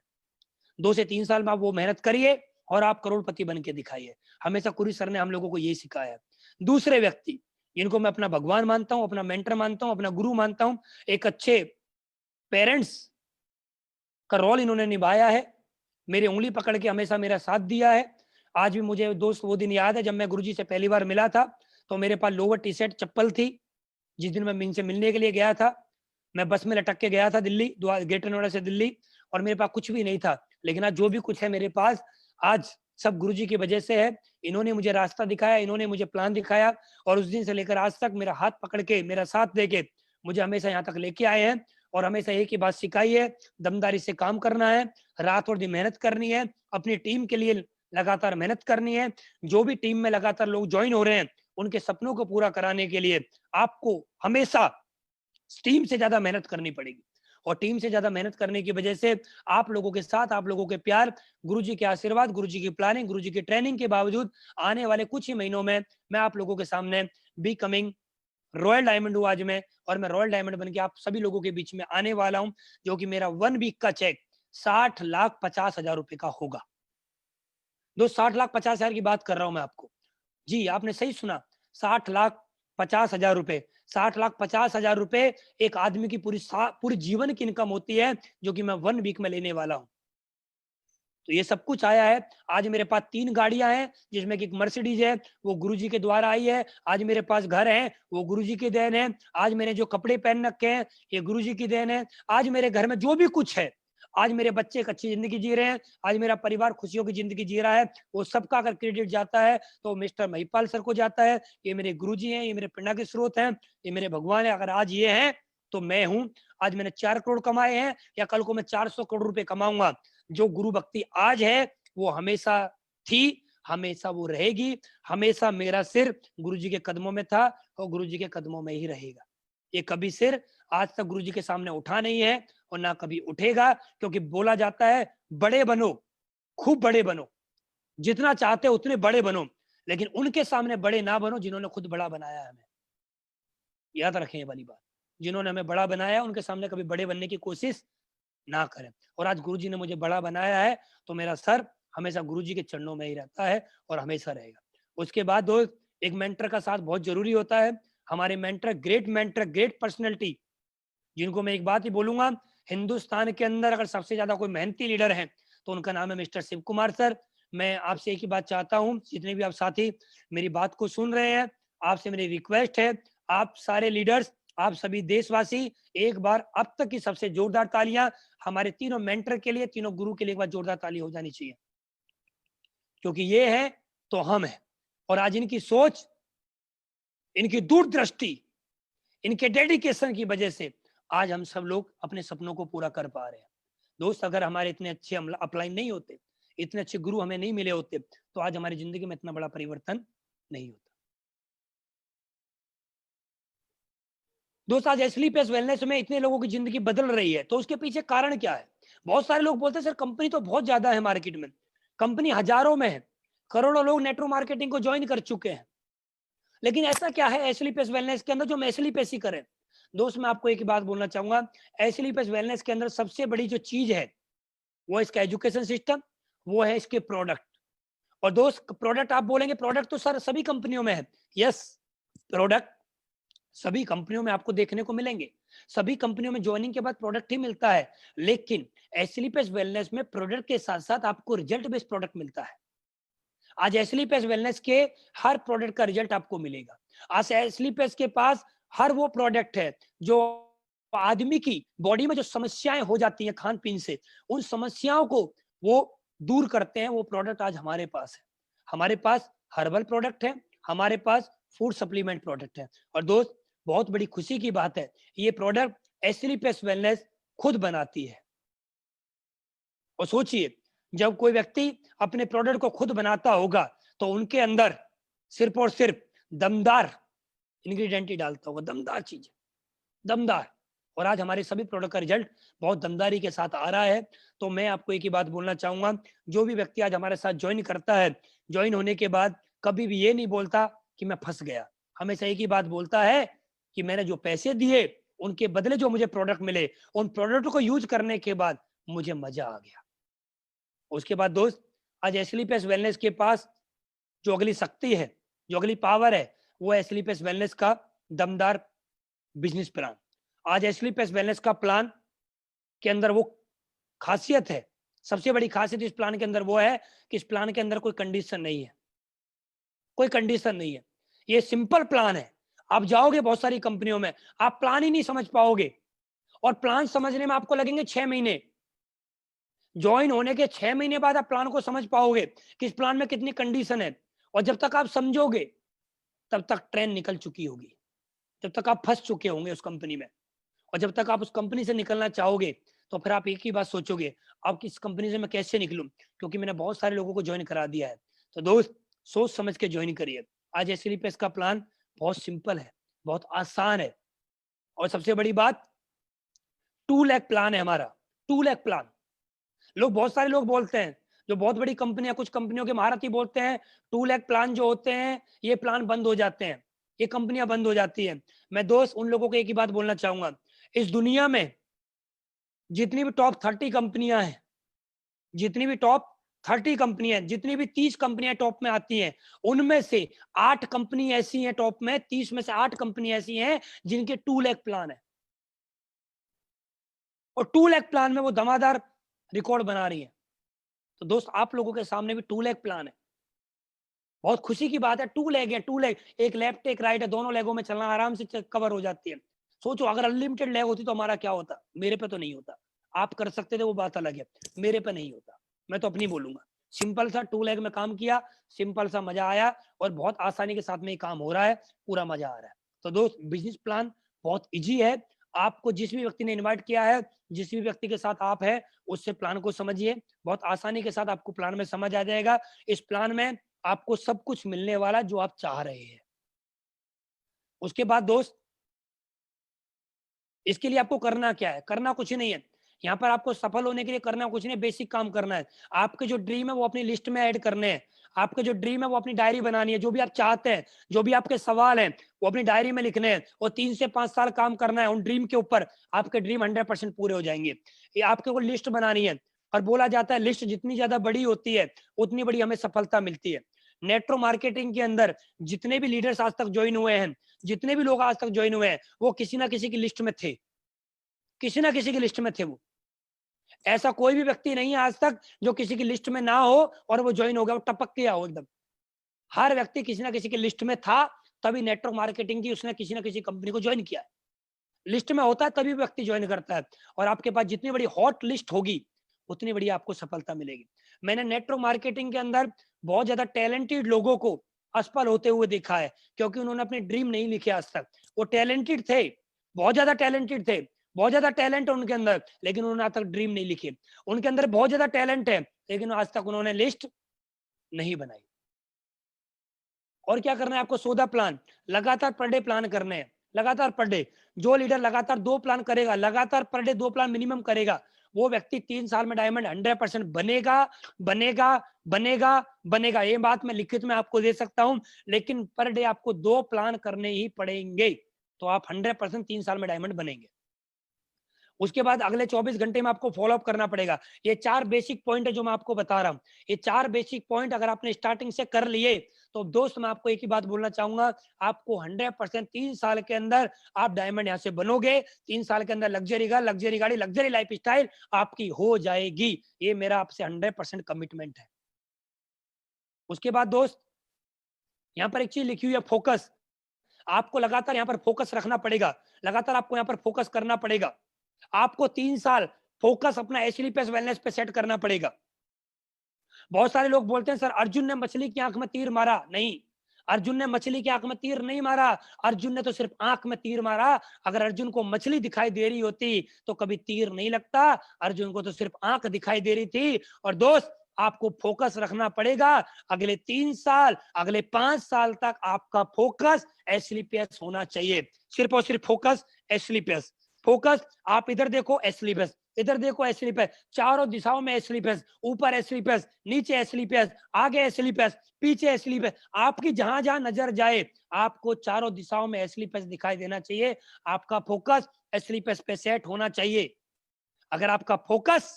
2 से 3 साल में आप वो मेहनत करिए और आप करोड़पति बन के दिखाइए। हमेशा कुरी सर ने हम लोगों को यही सिखाया है। दूसरे व्यक्ति जिनको मैं अपना भगवान मानता हूं, अपना मेंटर मानता हूं, अपना गुरु मानता हूं, एक अच्छे पेरेंट्स का रोल इन्होंने निभाया है, मेरी उंगली पकड़ के हमेशा मेरा साथ दिया है। आज भी मुझे दोस्त वो दिन याद है जब मैं गुरुजी से पहली बार मिला था, तो मेरे पास लोवर टी शर्ट चप्पल थी। जिस दिन मैं इनसे मिलने के लिए गया था, मैं बस में लटक के गया था दिल्ली, ग्रेटर नोएडा से दिल्ली, और मेरे पास कुछ भी नहीं था। लेकिन आज जो भी कुछ है मेरे पास, आज सब गुरुजी की वजह से है। इन्होंने मुझे रास्ता दिखाया, इन्होंने मुझे प्लान दिखाया, और उस दिन से लेकर आज तक मेरा हाथ पकड़ के, मेरा साथ देके मुझे हमेशा यहाँ तक लेके आए हैं, और हमेशा एक ही बात सिखाई है, दमदारी से काम करना है, रात और दिन मेहनत करनी है, अपनी टीम के लिए लगातार मेहनत करनी है। जो भी टीम में लगातार लोग ज्वाइन हो रहे हैं, उनके सपनों को पूरा कराने के लिए आपको हमेशा टीम से ज्यादा मेहनत करनी पड़ेगी, और टीम से ज्यादा मेहनत करने की वजह से आप लोगों के साथ, आप लोगों के प्यार, गुरुजी के आशीर्वाद, गुरुजी की प्लानिंग, गुरुजी की ट्रेनिंग के बावजूद आने वाले कुछ ही महीनों में मैं आप लोगों के सामने बी कमिंग रॉयल डायमंड हूँ आज मैं, और मैं रॉयल डायमंड बन के आप सभी लोगों के बीच में आने वाला हूं, जो कि मेरा 1 वीक का चेक 60,50,000 रुपए का होगा। 60,50,000 की बात कर रहा हूं मैं आपको। जी, आपने सही सुना, 60,50,000 रुपए। 60,50,000 रुपए एक आदमी की पूरी जीवन की इनकम होती है, जो कि मैं 1 वीक में लेने वाला हूं। तो ये सब कुछ आया है। आज मेरे पास 3 गाड़ियां हैं, जिसमें कि एक मर्सिडीज है, वो गुरुजी के द्वारा आई है। आज मेरे पास घर है, वो गुरुजी की देन है। आज मैंने जो कपड़े पहन रखे हैं, ये गुरुजी की देन है। आज मेरे घर में जो भी कुछ है, आज मेरे बच्चे एक अच्छी जिंदगी जी रहे हैं, आज मेरा परिवार खुशियों की जिंदगी जी रहा है, वो सबका अगर क्रेडिट जाता है तो मिस्टर महिपाल सर को जाता है। ये मेरे गुरुजी हैं, ये मेरे प्रेरणा के स्रोत हैं, ये मेरे भगवान है। अगर आज ये हैं तो मैं हूं। आज मैंने 4 करोड़ कमाए हैं, या कल को मैं 400 करोड़ रुपए कमाऊंगा। जो गुरु भक्ति आज है वो हमेशा थी, हमेशा वो रहेगी। हमेशा मेरा सिर गुरुजी के कदमों में था और गुरुजी के कदमों में ही रहेगा। ये कभी सिर आज तक गुरुजी के सामने उठा नहीं है और ना कभी उठेगा, क्योंकि बोला जाता है बड़े बनो, खूब बड़े बनो, जितना चाहते हो उतने बड़े बनो, लेकिन उनके सामने बड़े ना बनो जिन्होंने खुद बड़ा बनाया है हमें। याद रखें ये वाली बात, जिन्होंने हमें बड़ा बनाया उनके सामने कभी बड़े बनने की कोशिश ना करें। और आज गुरुजी ने मुझे बड़ा बनाया है तो मेरा सर हमेशा गुरुजी के चरणों में ही रहता है और हमेशा रहेगा। उसके बाद दोस्त, एक मेंटर का साथ बहुत जरूरी होता है। हमारे मेंटर, ग्रेट पर्सनैलिटी, जिनको मैं एक बात ही बोलूंगा, हिंदुस्तान के अंदर अगर सबसे ज्यादा कोई मेहनती लीडर है तो उनका नाम है मिस्टर शिव कुमार सर। मैं आपसे एक ही बात चाहता हूं, जितने भी आप साथी मेरी बात को सुन रहे हैं, आपसे मेरी रिक्वेस्ट है, आप सारे लीडर्स, आप सभी देशवासी, एक बार अब तक की सबसे जोरदार तालियां हमारे तीनों मेंटर के लिए, तीनों गुरु के लिए एक बार जोरदार ताली हो जानी चाहिए, क्योंकि ये है तो हम है। और आज इनकी सोच, इनकी दूरदृष्टि, इनके डेडिकेशन की वजह से आज हम सब लोग अपने सपनों को पूरा कर पा रहे हैं। दोस्त, अगर हमारे इतने अच्छे अपलाइन नहीं होते, इतने अच्छे गुरु हमें नहीं मिले होते, तो आज हमारी जिंदगी में इतना बड़ा परिवर्तन नहीं होता। दोस्त, आज एसलीपीएस वेलनेस में इतने लोगों की जिंदगी बदल रही है, तो उसके पीछे कारण क्या है? बहुत सारे लोग बोलते हैं सर कंपनी तो बहुत ज्यादा है मार्केट में, कंपनी हजारों में है, करोड़ों लोग नेटवर्क मार्केटिंग को ज्वाइन कर चुके हैं, लेकिन ऐसा क्या है एसलीपीएस वेलनेस के अंदर जो हम एसलीपीएस ही करें? दोस्त, मैं आपको एक ही बात बोलना चाहूंगा, एसलीपीएस वेलनेस के अंदर सबसे बड़ी जो चीज है वो इसका एजुकेशन सिस्टम, वो है इसके प्रोडक्ट। और दोस्त, प्रोडक्ट आप बोलेंगे प्रोडक्ट तो सर सभी कंपनियों में है, यस, प्रोडक्ट सभी कंपनियों में आपको देखने को मिलेंगे, सभी कंपनियों में ज्वाइनिंग के बाद प्रोडक्ट ही मिलता है, लेकिन एसलीपीएस वेलनेस में प्रोडक्ट के साथ साथ आपको रिजल्ट बेस्ड प्रोडक्ट मिलता है। आज एसलीपीएस वेलनेस के हर प्रोडक्ट का रिजल्ट आपको मिलेगा। आज एसलीपीएस के पास हर वो प्रोडक्ट है जो आदमी की बॉडी में जो समस्याएं हो जाती हैं खान पीन से, उन समस्याओं को वो दूर करते हैं। वो प्रोडक्ट आज हमारे पास है। हमारे पास हर्बल प्रोडक्ट है, हमारे पास फूड सप्लीमेंट प्रोडक्ट है। और दोस्त, बहुत बड़ी खुशी की बात है, ये प्रोडक्ट एसलीपीएस वेलनेस खुद बनाती है। और सोचिए, जब कोई व्यक्ति अपने प्रोडक्ट को खुद बनाता होगा तो उनके अंदर सिर्फ और सिर्फ दमदार इंग्रेडिएंट ही डालता होगा, दमदार चीज, दमदार। और आज हमारे सभी प्रोडक्ट का रिजल्ट बहुत दमदारी के साथ आ रहा है। तो मैं आपको एक ही बात बोलना चाहूंगा, जो भी व्यक्ति आज हमारे साथ ज्वाइन करता है, ज्वाइन होने के बाद कभी भी ये नहीं बोलता कि मैं फंस गया, हमेशा एक ही बात बोलता है कि मैंने जो पैसे दिए उनके बदले जो मुझे प्रोडक्ट मिले, उन प्रोडक्ट को यूज करने के बाद मुझे मजा आ गया। उसके बाद दोस्त, आज एसलीपीएस वेलनेस के पास जो अगली शक्ति है, जो अगली पावर है, वो एसलीपीएस वेलनेस का दमदार बिजनेस प्लान। आज एसलीपीएस वेलनेस का प्लान के अंदर वो खासियत है, सबसे बड़ी खासियत इस प्लान के अंदर वो है कि इस प्लान के अंदर कोई कंडीशन नहीं है, कोई कंडीशन नहीं है। ये सिंपल प्लान है। आप जाओगे बहुत सारी कंपनियों में, आप प्लान ही नहीं समझ पाओगे, और प्लान समझने में आपको लगेंगे 6 महीने। ज्वाइन होने के 6 महीने बाद आप प्लान को समझ पाओगे कि इस प्लान में कितनी कंडीशन है। और जब तक आप समझोगे तब तक ट्रेन निकल चुकी होगी, जब तक आप फंस चुके होंगे उस कंपनी में। और जब तक आप उस कंपनी से निकलना चाहोगे तो फिर आप एक ही बात सोचोगे, अब इस कंपनी से मैं कैसे निकलूं, क्योंकि मैंने बहुत सारे लोगों को ज्वाइन करा दिया है। तो दोस्त, सोच समझ के ज्वाइन करिए। आज एसलीपीएस का प्लान बहुत सिंपल है, बहुत आसान है। और सबसे बड़ी बात, 2 लाख प्लान है हमारा, 2 लाख प्लान। लोग, बहुत सारे लोग बोलते हैं, जो बहुत बड़ी कंपनियां, कुछ कंपनियों के महारथी बोलते हैं 2 लाख प्लान जो होते हैं ये प्लान बंद हो जाते हैं, ये कंपनियां बंद हो जाती हैं। मैं दोस्त उन लोगों को एक ही बात बोलना चाहूंगा, इस दुनिया में जितनी भी टॉप 30 कंपनियां हैं, जितनी भी टॉप 30 कंपनियां, जितनी भी 30 कंपनियां टॉप में आती हैं, उनमें से 8 कंपनी ऐसी हैं टॉप में, 30 में से 8 कंपनी ऐसी हैं जिनके 2 लाख प्लान है। और 2 लाख प्लान में वो धमादार रिकॉर्ड बना रही है। तो दोस्त आप लोगों के सामने भी 2 लेग प्लान है। बहुत खुशी की बात है, 2 लेग है, 2 लेग, एक लेफ्ट एक राइट है, दोनों लेगों में चलना आराम से कवर हो जाती है। सोचो अगर अनलिमिटेड लेग होती तो हमारा क्या होता? मेरे पे तो नहीं होता। आप कर सकते थे वो बात अलग है, मेरे पे नहीं होता। मैं तो अपनी बोलूंगा। सिंपल सा 2 लेग में काम किया, सिंपल सा मजा आया और बहुत आसानी के साथ में ये काम हो रहा है, पूरा मजा आ रहा है। तो दोस्त बिजनेस प्लान बहुत ईजी है। आपको जिस भी व्यक्ति ने इन्वाइट किया है, जिस भी व्यक्ति के साथ आप है, उससे प्लान को समझिए। बहुत आसानी के साथ आपको प्लान में समझ आ जाएगा। इस प्लान में आपको सब कुछ मिलने वाला जो आप चाह रहे हैं। उसके बाद दोस्त इसके लिए आपको करना क्या है? करना कुछ नहीं है। यहाँ पर आपको सफल होने के लिए करना कुछ नहीं, बेसिक काम करना है। आपके जो ड्रीम है वो अपनी लिस्ट में ऐड करने हैं। आपके जो ड्रीम है वो अपनी डायरी बनानी है। जो भी आप चाहते हैं, जो भी आपके सवाल हैं, वो अपनी डायरी में लिखने हैं और 3 से 5 साल काम करना है उन ड्रीम के ऊपर। आपके ड्रीम 100% पूरे हो जाएंगे। ये आपके को लिस्ट बनानी है। और बोला जाता है लिस्ट जितनी ज्यादा बड़ी होती है उतनी बड़ी हमें सफलता मिलती है। नेटवर्क मार्केटिंग के अंदर जितने भी लीडर्स आज तक ज्वाइन हुए हैं, जितने भी लोग आज तक ज्वाइन हुए हैं, वो किसी ना किसी की लिस्ट में थे। किसी ना किसी की लिस्ट में थे वो। ऐसा कोई भी व्यक्ति नहीं है आज तक जो किसी की लिस्ट में ना हो और वो ज्वाइन हो गया, वो टपक गया हो एकदम। हर व्यक्ति किसी ना किसी की लिस्ट में था, तभी नेटवर्क मार्केटिंग की उसने किसी ना किसी कंपनी को ज्वाइन किया है। लिस्ट में होता है तभी व्यक्ति ज्वाइन करता है। और आपके पास जितनी बड़ी हॉट लिस्ट होगी उतनी बड़ी आपको सफलता मिलेगी। मैंने नेटवर्क मार्केटिंग के अंदर बहुत ज्यादा टैलेंटेड लोगों को असफल होते हुए देखा है, क्योंकि उन्होंने अपने ड्रीम नहीं लिखे आज तक। वो टैलेंटेड थे, बहुत ज्यादा टैलेंटेड थे, बहुत ज्यादा टैलेंट है उनके अंदर, लेकिन उन्होंने आज तक ड्रीम नहीं लिखे। उनके अंदर बहुत ज्यादा टैलेंट है, लेकिन आज तक उन्होंने लिस्ट नहीं बनाई। और क्या करना है आपको? 14 प्लान लगातार पर डे प्लान करने हैं। लगातार पर डे जो लीडर लगातार 2 प्लान करेगा, लगातार पर डे 2 प्लान मिनिमम करेगा, वो व्यक्ति 3 साल में डायमंड 100% बनेगा, बनेगा, बनेगा, बनेगा। ये बात मैं लिखित में आपको दे सकता हूं। लेकिन पर डे आपको 2 प्लान करने ही पड़ेंगे, तो आप 100% 3 साल में डायमंड बनेंगे। उसके बाद अगले 24 घंटे में आपको फॉलोअप करना पड़ेगा। ये 4 बेसिक पॉइंट है जो मैं आपको बता रहा हूं। ये 4 बेसिक पॉइंट अगर आपने स्टार्टिंग से कर लिए, तो दोस्त मैं आपको एक ही बात बोलना चाहूंगा, आपको 100% 3 साल के अंदर आप डायमंड यहां से बनोगे। 3 साल के अंदर लग्जरी घर, लग्जरी गाड़ी, लग्जरी लाइफ स्टाइल आपकी हो जाएगी। ये मेरा आपसे 100% कमिटमेंट है। उसके बाद दोस्त यहाँ पर एक चीज लिखी हुई है, फोकस। आपको लगातार यहाँ पर फोकस रखना पड़ेगा, लगातार आपको यहाँ पर फोकस करना पड़ेगा। आपको 3 साल फोकस अपना एचलीपीएस वेलनेस पे सेट करना पड़ेगा। बहुत सारे लोग बोलते हैं सर अर्जुन ने मछली की आंख में तीर मारा। नहीं, अर्जुन ने मछली की आंख में तीर नहीं मारा, अर्जुन ने तो सिर्फ आंख में तीर मारा। अगर अर्जुन को मछली दिखाई दे रही होती तो कभी तीर नहीं लगता। अर्जुन को तो सिर्फ आंख दिखाई दे रही थी। और दोस्त आपको फोकस रखना पड़ेगा। अगले 3 साल, अगले 5 साल तक आपका फोकस एचलीपीएस होना चाहिए। सिर्फ और सिर्फ फोकस एचलीपीएस। फोकस, आप इधर देखो एचलीपीएस, इधर देखो एचलीपीएस, चारों दिशाओं में एचलीपीएस, ऊपर एचलीपीएस, नीचे एचलीपीएस, आगे एचलीपीएस, पीछे एचलीपीएस। आपकी जहां जहां नजर जाए आपको चारों दिशाओं में एचलीपीएस दिखाई देना चाहिए। आपका फोकस एचलीपीएस पे सेट होना चाहिए। अगर आपका फोकस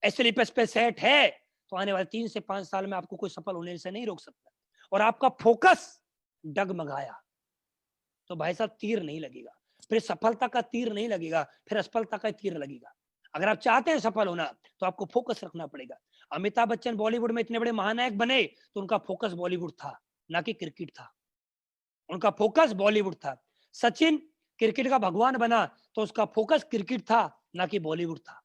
एचलीपीएस पे सेट है तो आने वाले 3 से 5 साल में आपको कोई सफल होने से नहीं रोक सकता। और आपका फोकस डगमगाया तो भाई साहब तीर नहीं लगेगा, फिर सफलता का तीर नहीं लगेगा, फिर असफलता का तीर लगेगा। अगर आप चाहते हैं सफल होना तो आपको फोकस रखना पड़ेगा। अमिताभ बच्चन बॉलीवुड में इतने बड़े महानायक बने तो उनका फोकस बॉलीवुड था, ना कि क्रिकेट था। उनका फोकस बॉलीवुड था। सचिन क्रिकेट का भगवान बना तो उसका फोकस क्रिकेट था, ना कि बॉलीवुड था।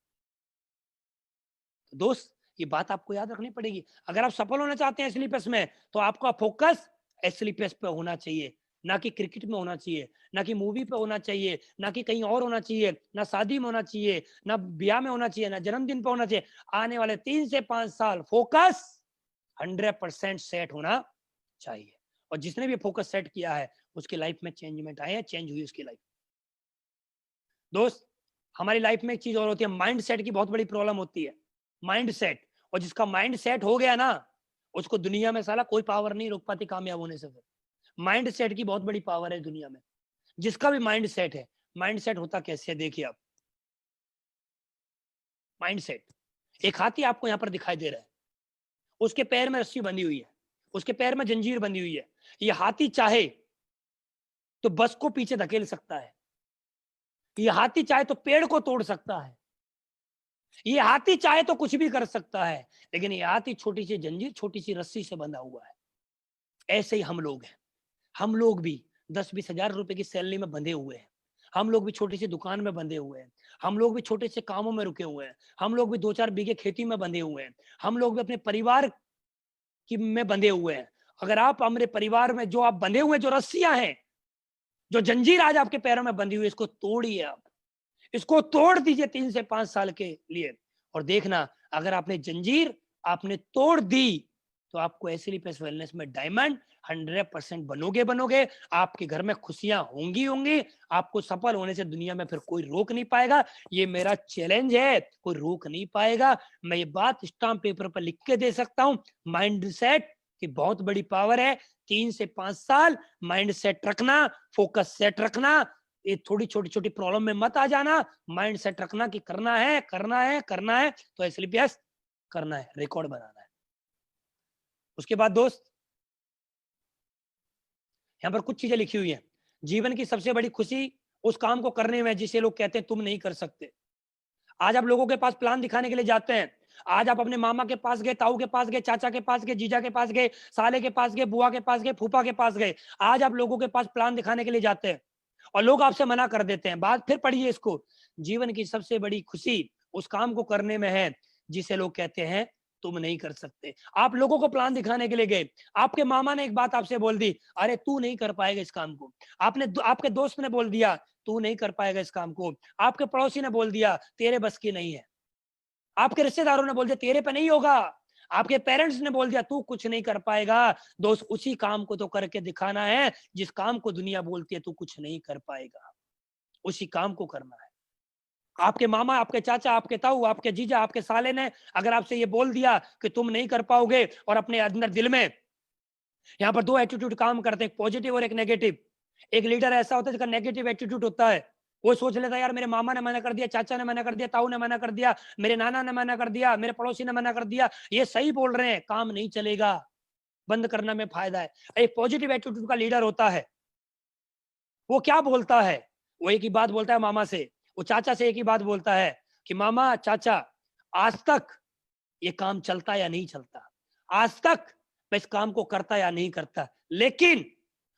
दोस्त ये बात आपको याद रखनी पड़ेगी। अगर आप सफल होना चाहते हैं एसलीपीएस में तो आपका फोकस एसलीपीएस पे होना चाहिए, ना कि क्रिकेट में होना चाहिए, ना कि मूवी पे होना चाहिए, ना कि कहीं और होना चाहिए, ना शादी में होना चाहिए, ना ब्याह में होना चाहिए, ना जन्मदिन पे होना चाहिए। आने वाले 3 से 5 साल फोकस 100% सेट होना चाहिए। और जिसने भी फोकस सेट किया है उसकी लाइफ में चेंजमेंट आए हैं, चेंज हुई उसकी लाइफ। दोस्त हमारी लाइफ में एक चीज और होती है, माइंड सेट की बहुत बड़ी प्रॉब्लम होती है। माइंड सेट, और जिसका माइंड सेट हो गया ना उसको दुनिया में साला कोई पावर नहीं रोक पाती कामयाब होने से। माइंड सेट की बहुत बड़ी पावर है दुनिया में। जिसका भी माइंड सेट है, माइंड सेट होता कैसे देखिए आप। माइंड सेट, एक हाथी आपको यहां पर दिखाई दे रहा है, उसके पैर में रस्सी बंधी हुई है, उसके पैर में जंजीर बंधी हुई है। ये हाथी चाहे तो बस को पीछे धकेल सकता है, ये हाथी चाहे तो पेड़ को तोड़ सकता है, ये हाथी चाहे तो कुछ भी कर सकता है, लेकिन ये हाथी छोटी सी जंजीर, छोटी सी रस्सी से बंधा हुआ है। ऐसे ही हम लोग हैं। हम लोग भी 10-20 हजार रुपए की सैलरी में बंधे हुए हैं। हम लोग भी छोटी सी दुकान में बंधे हुए हैं। हम लोग भी छोटे से कामों में रुके हुए हैं। हम लोग भी 2-4 बीघे खेती में बंधे हुए हैं। हम लोग भी अपने परिवार की में बंधे हुए हैं। अगर आप हमारे परिवार में जो आप बंधे हुए, जो रस्सियां हैं, जो जंजीर आज आपके पैरों में बंधी हुई है, इसको तोड़िए आप। इसको तोड़ दीजिए 3 से 5 साल के लिए, और देखना अगर आपने जंजीर आपने तोड़ दी, तो आपको एसएलपीएस वेलनेस में डायमंड 100% बनोगे। आपके घर में खुशियां होंगी। आपको सफल होने से दुनिया में फिर कोई रोक नहीं पाएगा। ये मेरा चैलेंज है, कोई रोक नहीं पाएगा। मैं ये बात स्टाम्प पेपर पर लिख के दे सकता हूं। माइंड सेट की बहुत बड़ी पावर है। 3 से 5 साल माइंड सेट रखना, फोकस सेट रखना, ये थोड़ी छोटी छोटी प्रॉब्लम में मत आ जाना। माइंड सेट रखना कि करना है तो एसएलपीएस करना है, रिकॉर्ड बनाना है। उसके बाद दोस्त, यहाँ पर कुछ चीजें लिखी हुई हैं। जीवन की सबसे बड़ी खुशी उस काम को करने में जिसे लोग कहते हैं तुम नहीं कर सकते। आज आप लोगों के पास प्लान दिखाने के लिए जाते हैं। आज आप अपने मामा के पास गए, ताऊ के पास गए, चाचा के पास गए, जीजा के पास गए, साले के पास गए, बुआ के पास गए, फूफा के पास गए। आज आप लोगों के पास प्लान दिखाने के लिए जाते हैं और लोग आपसे मना कर देते हैं। बात फिर पढ़िए इसको। जीवन की सबसे बड़ी खुशी उस काम को करने में है जिसे लोग कहते हैं तुम नहीं कर सकते। आप लोगों को प्लान दिखाने के लिए गए, आपके मामा ने एक बात आपसे बोल दी, अरे तू नहीं कर पाएगा इस काम को। आपके दोस्त ने बोल दिया तू नहीं कर पाएगा इस काम को। आपके पड़ोसी ने बोल दिया तेरे बस की नहीं है। आपके रिश्तेदारों ने बोल दिया तेरे पे नहीं होगा। आपके पेरेंट्स ने बोल दिया तू कुछ नहीं कर पाएगा। दोस्त, उसी काम को तो करके दिखाना है जिस काम को दुनिया बोलती है तू कुछ नहीं कर पाएगा। उसी काम को करना है। आपके मामा, आपके चाचा, आपके ताऊ, आपके जीजा, आपके साले ने अगर आपसे ये बोल दिया कि तुम नहीं कर पाओगे, और अपने अंदर दिल में यहाँ पर दो एटीट्यूड काम करते हैं, एक पॉजिटिव और एक नेगेटिव। एक लीडर ऐसा होता है जिसका नेगेटिव एटीट्यूड होता है। वो सोच लेता है यार मेरे मामा ने मना कर दिया, चाचा ने मना कर दिया, ताऊ ने मना कर दिया, मेरे नाना ने मना कर दिया, मेरे पड़ोसी ने मना कर दिया, ये सही बोल रहे हैं, काम नहीं चलेगा, बंद करना में फायदा है। एक पॉजिटिव एटीट्यूड का लीडर होता है, वो क्या बोलता है, वो एक ही बात बोलता है मामा से, वो चाचा से एक ही बात बोलता है कि मामा चाचा आज तक ये काम चलता या नहीं चलता, आज तक मैं इस काम को करता या नहीं करता, लेकिन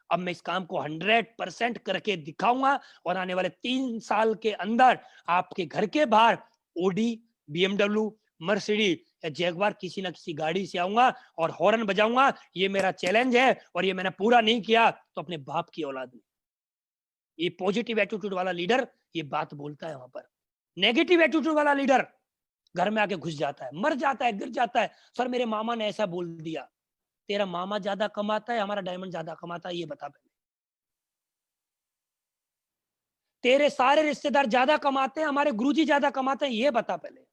अब मैं इस काम को 100% करके दिखाऊंगा और आने वाले 3 साल के अंदर आपके घर के बाहर ओडी, बीएमडब्ल्यू, मर्सिडीज या जैगवार किसी ना किसी गाड़ी से आऊंगा और हॉर्न बजाऊंगा। ये मेरा चैलेंज है और ये मैंने पूरा नहीं किया तो अपने बाप की औलाद में। ये पॉजिटिव एटीट्यूड वाला लीडर ये बात बोलता है। वहां पर नेगेटिव एटीट्यूड वाला लीडर घर में आके घुस जाता है, मर जाता है, गिर जाता है। सर मेरे मामा ने ऐसा बोल दिया। तेरा मामा ज्यादा कमाता है, हमारा डायमंड ज्यादा कमाता है, ये बता पहले। तेरे सारे रिश्तेदार ज्यादा कमाते हैं, हमारे गुरुजी ज्यादा कमाते हैं, ये बता पहले।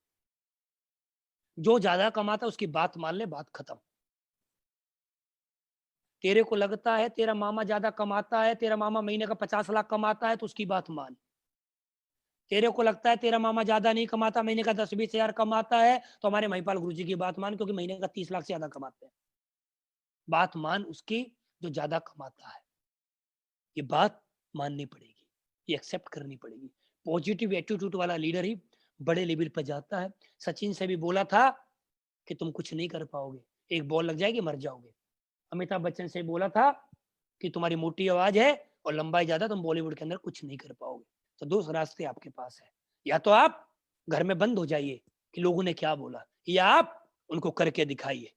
जो ज्यादा कमाता है उसकी बात मान ले, बात खत्म। तेरे को लगता है तेरा मामा ज्यादा कमाता है, तेरा मामा महीने का 50 लाख कमाता है, तो उसकी बात मान। तेरे को लगता है तेरा मामा ज्यादा नहीं कमाता, महीने का 10-20 हजार कमाता है, तो हमारे महिपाल गुरुजी की बात मान, क्योंकि महीने का 30 लाख से ज्यादा कमाते हैं। बात मान उसकी जो ज्यादा कमाता है। ये बात माननी पड़ेगी, ये एक्सेप्ट करनी पड़ेगी। पॉजिटिव एटीट्यूड वाला लीडर ही बड़े लेवल पर जाता है। सचिन से भी बोला था कि तुम कुछ नहीं कर पाओगे, एक बॉल लग जाएगी मर जाओगे। अमिताभ बच्चन से बोला था कि तुम्हारी मोटी आवाज है और लंबाई ज्यादा, तुम बॉलीवुड के अंदर कुछ नहीं कर पाओगे। तो दो रास्ते आपके पास है, या तो आप घर में बंद हो जाइए कि लोगों ने क्या बोला, या आप उनको करके दिखाइए।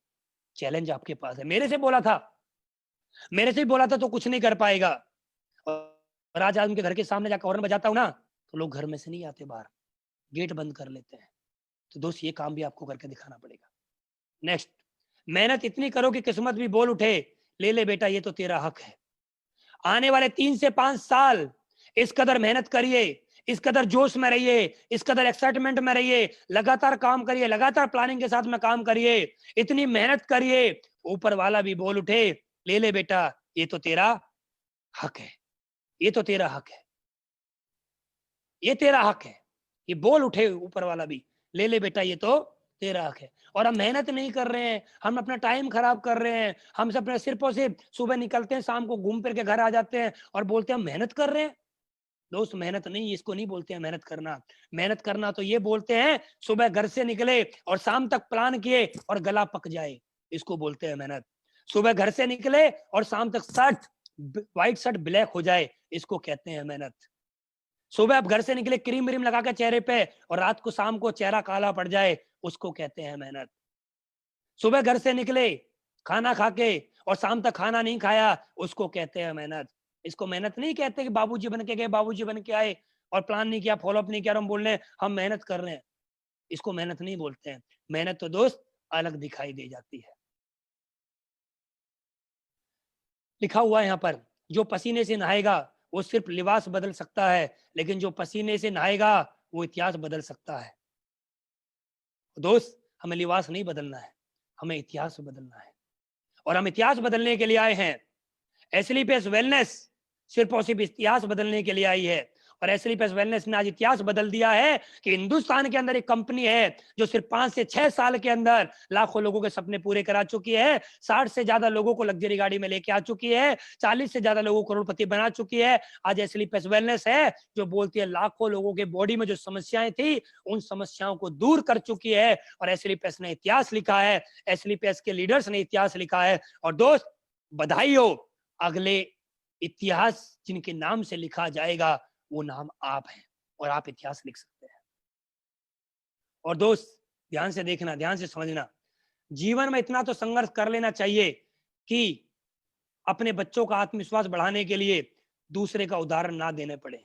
चैलेंज आपके पास है। मेरे से बोला था तो कुछ नहीं कर पाएगा, और आज उनके घर के सामने जाकर हॉर्न बजाता हूं ना, तो लोग घर में से नहीं आते, बाहर गेट बंद कर लेते हैं। तो दोस्त ये काम भी आपको करके दिखाना पड़ेगा। नेक्स्ट, मेहनत इतनी करो कि किस्मत भी बोल उठे, ले ले बेटा ये तो तेरा हक है। आने वाले 3 से 5 साल इस कदर मेहनत करिए, इस कदर जोश में रहिए, इस कदर एक्साइटमेंट में रहिए, लगातार काम करिए, लगातार प्लानिंग के साथ में काम करिए, इतनी मेहनत करिए, ऊपर वाला भी बोल उठे ले ले बेटा ये तो तेरा हक है, ये तो तेरा हक है, ये तेरा हक है। ये बोल उठे ऊपर वाला भी, ले ले बेटा ये तो तेरा हक है। और हम मेहनत नहीं कर रहे हैं, हम अपना टाइम खराब कर रहे हैं। हम सब अपने सिर्फ और सिर्फ सुबह निकलते हैं, शाम को घूम फिर के घर आ जाते हैं और बोलते हैं हम मेहनत कर रहे हैं। दोस्त मेहनत नहीं, इसको नहीं बोलते हैं मेहनत करना। मेहनत करना तो ये बोलते हैं सुबह घर से निकले और शाम तक प्लान किए और गला पक जाए, इसको बोलते हैं मेहनत। सुबह घर से निकले और शाम तक शर्ट व्हाइट शर्ट ब्लैक हो जाए, इसको कहते हैं मेहनत। सुबह आप घर से निकले क्रीम व्रीम लगा के चेहरे पे और रात को शाम को चेहरा काला पड़ जाए, उसको कहते हैं मेहनत। सुबह घर से निकले खाना खा के और शाम तक खाना नहीं खाया, उसको कहते हैं मेहनत। इसको मेहनत नहीं कहते कि बाबूजी बन के गए, बाबूजी बन के आए और प्लान नहीं किया, फॉलो अप नहीं किया और हम बोल रहे हैं हम मेहनत कर रहे हैं, इसको मेहनत नहीं बोलते हैं। मेहनत तो दोस्त अलग दिखाई दे जाती है। लिखा हुआ है यहाँ पर, जो पसीने से नहाएगा वो सिर्फ लिबास बदल सकता है, लेकिन जो पसीने से नहाएगा वो इतिहास बदल सकता है। दोस्त हमें लिबास नहीं बदलना है, हमें इतिहास बदलना है। और हम इतिहास बदलने के लिए आए हैं। एस्लीपियस वेलनेस सिर्फ और सिर्फ इतिहास बदलने के लिए आई है। और एस्लीपियस वेलनेस ने आज इतिहास बदल दिया है कि हिंदुस्तान के अंदर एक कंपनी है जो सिर्फ 5 से 6 साल के अंदर लाखों लोगों के सपने पूरे करा चुकी है। 60 से ज्यादा लोगों को लग्जरी गाड़ी में लेके आ चुकी है। 40 से ज्यादा लोगों को करोड़पति बना चुकी है। आज एस्लीपियस वेलनेस है जो बोलती है लाखों लोगों के बॉडी में जो समस्याएं थी उन समस्याओं को दूर कर चुकी है। और एस्लीपियस ने इतिहास लिखा है, एस्लीपियस के लीडर्स ने इतिहास लिखा है। और दोस्त बधाई हो, अगले इतिहास जिनके नाम से लिखा जाएगा वो नाम आप हैं और आप इतिहास लिख सकते हैं। और दोस्त ध्यान से देखना, ध्यान से समझना, जीवन में इतना तो संघर्ष कर लेना चाहिए कि अपने बच्चों का आत्मविश्वास बढ़ाने के लिए दूसरे का उदाहरण ना देने पड़े।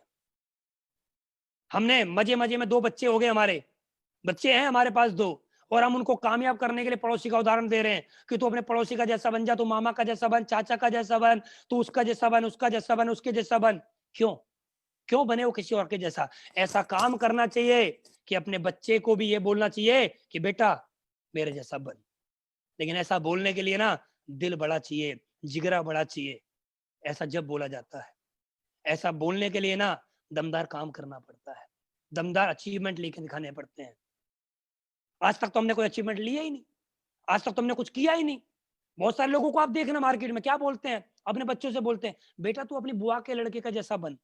हमने मजे मजे में 2 बच्चे हो गए, हमारे बच्चे हैं हमारे पास 2, और हम उनको कामयाब करने के लिए पड़ोसी का उदाहरण दे रहे हैं कि तू अपने पड़ोसी का जैसा बन जा, तू मामा का जैसा बन, चाचा का जैसा बन, तू उसका जैसा बन, उसका जैसा बन, उसके जैसा बन। क्यों बने वो किसी और के जैसा? ऐसा काम करना चाहिए कि अपने बच्चे को भी ये बोलना चाहिए कि बेटा मेरे जैसा बन। लेकिन ऐसा बोलने के लिए ना दिल बड़ा चाहिए, जिगरा बड़ा चाहिए। ऐसा जब बोला जाता है, ऐसा बोलने के लिए ना दमदार काम करना पड़ता है, दमदार अचीवमेंट लेके दिखाने पड़ते हैं। आज तक तो हमने कोई अचीवमेंट लिया ही नहीं, आज तक तो हमने कुछ किया ही नहीं। बहुत सारे लोगों को आप देखना मार्केट में क्या बोलते हैं, अपने बच्चों से बोलते हैं बेटा तू अपनी बुआ के लड़के का जैसा बन,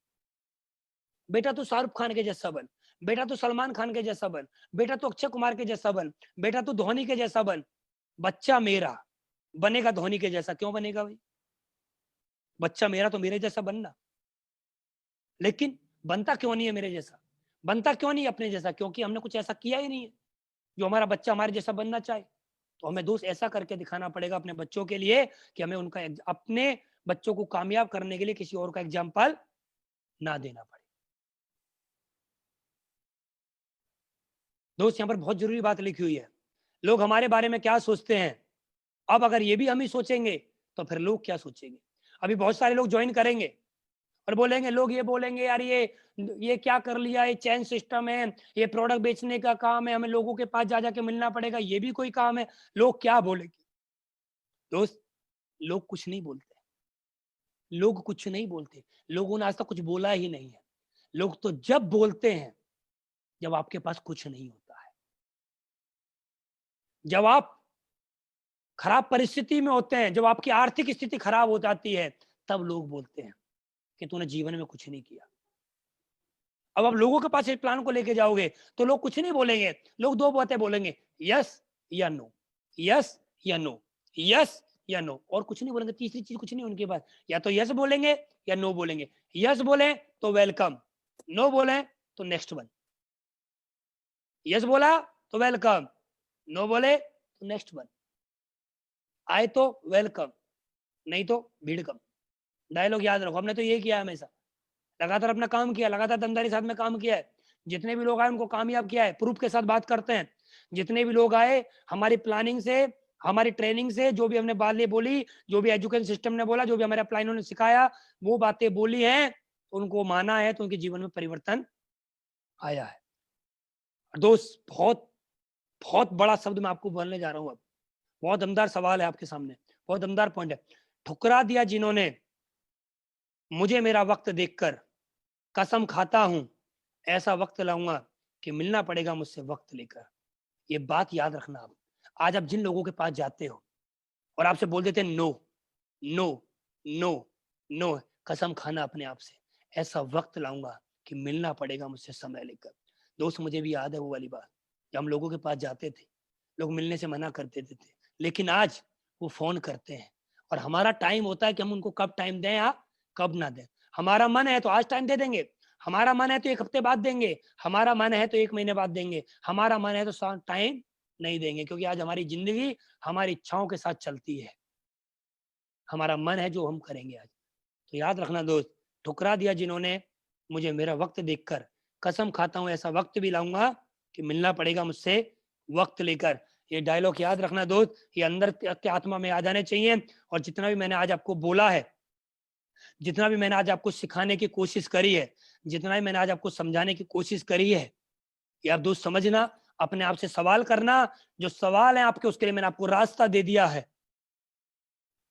बेटा तू शाहरुख खान के जैसा बन, बेटा तू सलमान खान के जैसा बन, बेटा तू अक्षय कुमार के जैसा बन, बेटा तू धोनी के जैसा बन। बच्चा मेरा बनेगा धोनी के जैसा, क्यों बनेगा भाई? बच्चा मेरा तो मेरे जैसा बनना, लेकिन बनता क्यों नहीं है मेरे जैसा? बनता क्यों नहीं अपने जैसा? क्योंकि हमने कुछ ऐसा किया ही नहीं है जो हमारा बच्चा हमारे जैसा बनना चाहे। तो हमें दोस्त ऐसा करके दिखाना पड़ेगा अपने बच्चों के लिए कि हमें उनका अपने बच्चों को कामयाब करने के लिए किसी और का एग्जाम्पल ना देना पड़े। दोस्त यहाँ पर बहुत जरूरी बात लिखी हुई है, लोग हमारे बारे में क्या सोचते हैं। अब अगर ये भी हम ही सोचेंगे तो फिर लोग क्या सोचेंगे? अभी बहुत सारे लोग ज्वाइन करेंगे और बोलेंगे, लोग ये बोलेंगे यार ये क्या कर लिया, ये चैन सिस्टम है, ये प्रोडक्ट बेचने का काम है, हमें लोगों के पास जा जाके मिलना पड़ेगा, ये भी कोई काम है? लोग क्या बोलेंगे? दोस्त लोग कुछ नहीं बोलते, लोग कुछ नहीं बोलते, लोगों ने आज तक कुछ बोला ही नहीं है। लोग तो जब बोलते हैं जब आपके पास कुछ नहीं होता है, जब आप खराब परिस्थिति में होते हैं, जब आपकी आर्थिक स्थिति खराब हो जाती है, तब लोग बोलते हैं कि तूने जीवन में कुछ नहीं किया। अब आप लोगों के पास इस प्लान को लेके जाओगे तो लोग कुछ नहीं बोलेंगे, लोग 2 बातें बोलेंगे, यस या नो, यस या नो, यस या नो, और कुछ नहीं बोलेंगे। तीसरी चीज कुछ नहीं उनके पास, या तो यस बोलेंगे या नो बोलेंगे। यस बोले तो वेलकम, नो बोले तो नेक्स्ट वन। यस बोला तो वेलकम, नो बोले तो नेक्स्ट वन। आए तो वेलकम, नहीं तो भीड़ कम। डायलॉग याद रखो, हमने तो ये किया हमेशा, लगातार अपना काम किया, लगातार दमदारी साथ में काम किया है। जितने भी लोग आए उनको कामयाब किया है, प्रूफ के साथ बात करते हैं। जितने भी लोग आए हमारी प्लानिंग से, हमारी ट्रेनिंग से, जो भी हमने बातें बोली, जो भी एजुकेशन सिस्टम ने बोला, जो भी हमारे अपलाइनों ने सिखाया, वो बातें बोली हैं तो उनको माना है, तो उनके जीवन में परिवर्तन आया है। दोस्त बहुत बहुत बड़ा शब्द मैं आपको बोलने जा रहा हूँ अब, बहुत दमदार सवाल है आपके सामने, बहुत दमदार पॉइंट है। ठुकरा दिया जिन्होंने मुझे मेरा वक्त देखकर, कसम खाता हूं ऐसा वक्त लाऊंगा कि मिलना पड़ेगा मुझसे वक्त लेकर। ये बात याद रखना। आप आज आप जिन लोगों के पास जाते हो और आपसे बोल देते हैं नो नो नो नो, कसम खाना अपने आप से, ऐसा वक्त लाऊंगा कि मिलना पड़ेगा मुझसे समय लेकर। दोस्त मुझे भी याद है वो वाली बात, जब हम लोगों के पास जाते थे, लोग मिलने से मना कर देते थे, लेकिन आज वो फ़ोन करते हैं और हमारा टाइम होता है कि हम उनको कब टाइम दें या कब ना दें। हमारा मन है तो आज टाइम दे देंगे, हमारा मन है तो 1 हफ्ते बाद देंगे, हमारा मन है तो 1 महीने बाद देंगे, हमारा मन है तो टाइम नहीं देंगे, क्योंकि आज हमारी ज़िंदगी हमारी इच्छाओं के साथ चलती है। हमारा मन है जो हम करेंगे आज। तो याद रखना दोस्त, ठुकरा दिया जिन्होंने मुझे मेरा वक्त देखकर, कसम खाता हूँ ऐसा वक्त भी लाऊंगा कि मिलना पड़ेगा मुझसे वक्त लेकर। ये डायलॉग याद रखना दोस्त, ये अंदर के आत्मा में आ जाने चाहिए। और जितना भी मैंने आज आपको बोला है, जितना भी मैंने आज आपको सिखाने की कोशिश करी है, जितना भी मैंने आज आपको समझाने की कोशिश करी है, ये आप दोस्त समझना, अपने आप से सवाल करना, जो सवाल है आपके उसके लिए मैंने आपको रास्ता दे दिया है।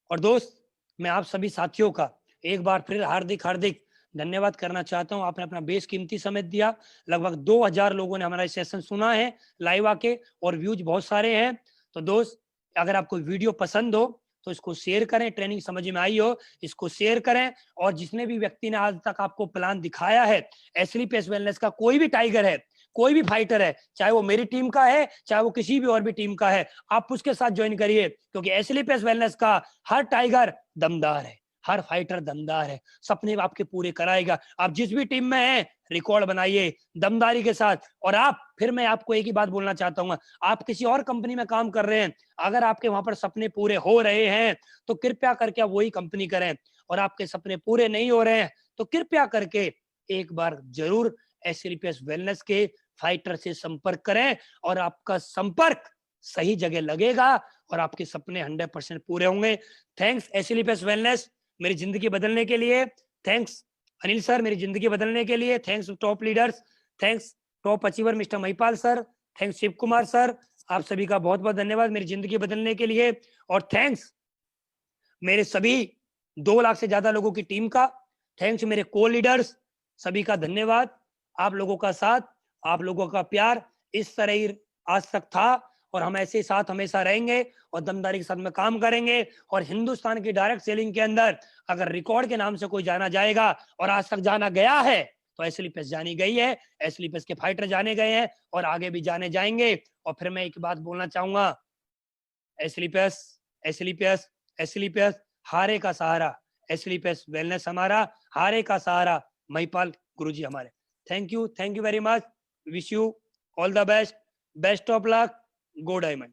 और दोस्त, मैं आप सभी साथियों का एक बार फिर हार्दिक हार्दिक धन्यवाद करना चाहता हूं। आपने अपना बेशकीमती समय दिया। लगभग 2000 लोगों ने हमारा सेशन सुना है लाइव आके, और व्यूज बहुत सारे हैं। तो दोस्त, अगर आपको वीडियो पसंद हो तो इसको शेयर करें, ट्रेनिंग समझ में आई हो इसको शेयर करें। और जिसने भी व्यक्ति ने आज तक आपको प्लान दिखाया है, एसलीपीएस वेलनेस का कोई भी टाइगर है, कोई भी फाइटर है, चाहे वो मेरी टीम का है, चाहे वो किसी भी और भी टीम का है, आप उसके साथ ज्वाइन करिए, क्योंकि एसलीपीएस वेलनेस का हर टाइगर दमदार है, हर फाइटर दमदार है, सपने आपके पूरे कराएगा। आप जिस भी टीम में हैं, रिकॉर्ड बनाइए दमदारी के साथ। और आप, फिर मैं आपको एक ही बात बोलना चाहता हूँ, आप किसी और कंपनी में काम कर रहे हैं, अगर आपके वहां पर सपने पूरे हो रहे हैं तो कृपया करके आप वही कंपनी करें, और आपके सपने पूरे नहीं हो रहे हैं तो कृपया करके एक बार जरूर एसलीपीएस वेलनेस के फाइटर से संपर्क करें, और आपका संपर्क सही जगह लगेगा और आपके सपने 100% पूरे होंगे। थैंक्स एसलीपीएस वेलनेस, मेरी जिंदगी बदलने के लिए। थैंक्स अनिल सर, मेरी जिंदगी बदलने के लिए। Thanks top leaders, thanks top achiever mister Mahipal sir, thanks Shiv Kumar sir, आप सभी का बहुत बहुत धन्यवाद मेरी जिंदगी बदलने के लिए। और थैंक्स मेरे सभी 2 लाख से ज्यादा लोगों की टीम का, थैंक्स मेरे को लीडर्स, सभी का धन्यवाद। आप लोगों का साथ, आप लोगों का प्यार इस तरह ही आज तक था, और हम ऐसे साथ हमेशा रहेंगे और दमदारी के साथ में काम करेंगे। और हिंदुस्तान की डायरेक्ट सेलिंग के अंदर अगर रिकॉर्ड के नाम से कोई जाना जाएगा, और आज तक जाना गया है, तो एसलीपीएस जानी गई है, एसलीपीएस के फाइटर जाने गए हैं और आगे भी जाने जाएंगे। और फिर मैं एक बात बोलना चाहूंगा, एसलीपीएस एसलीपीएस एसलीपीएस हारे का सहारा, एसलीपीएस वेलनेस हमारा हारे का सहारा, महिपाल गुरुजी हमारे। Thank you very much, wish you all the best, best of luck, go diamond.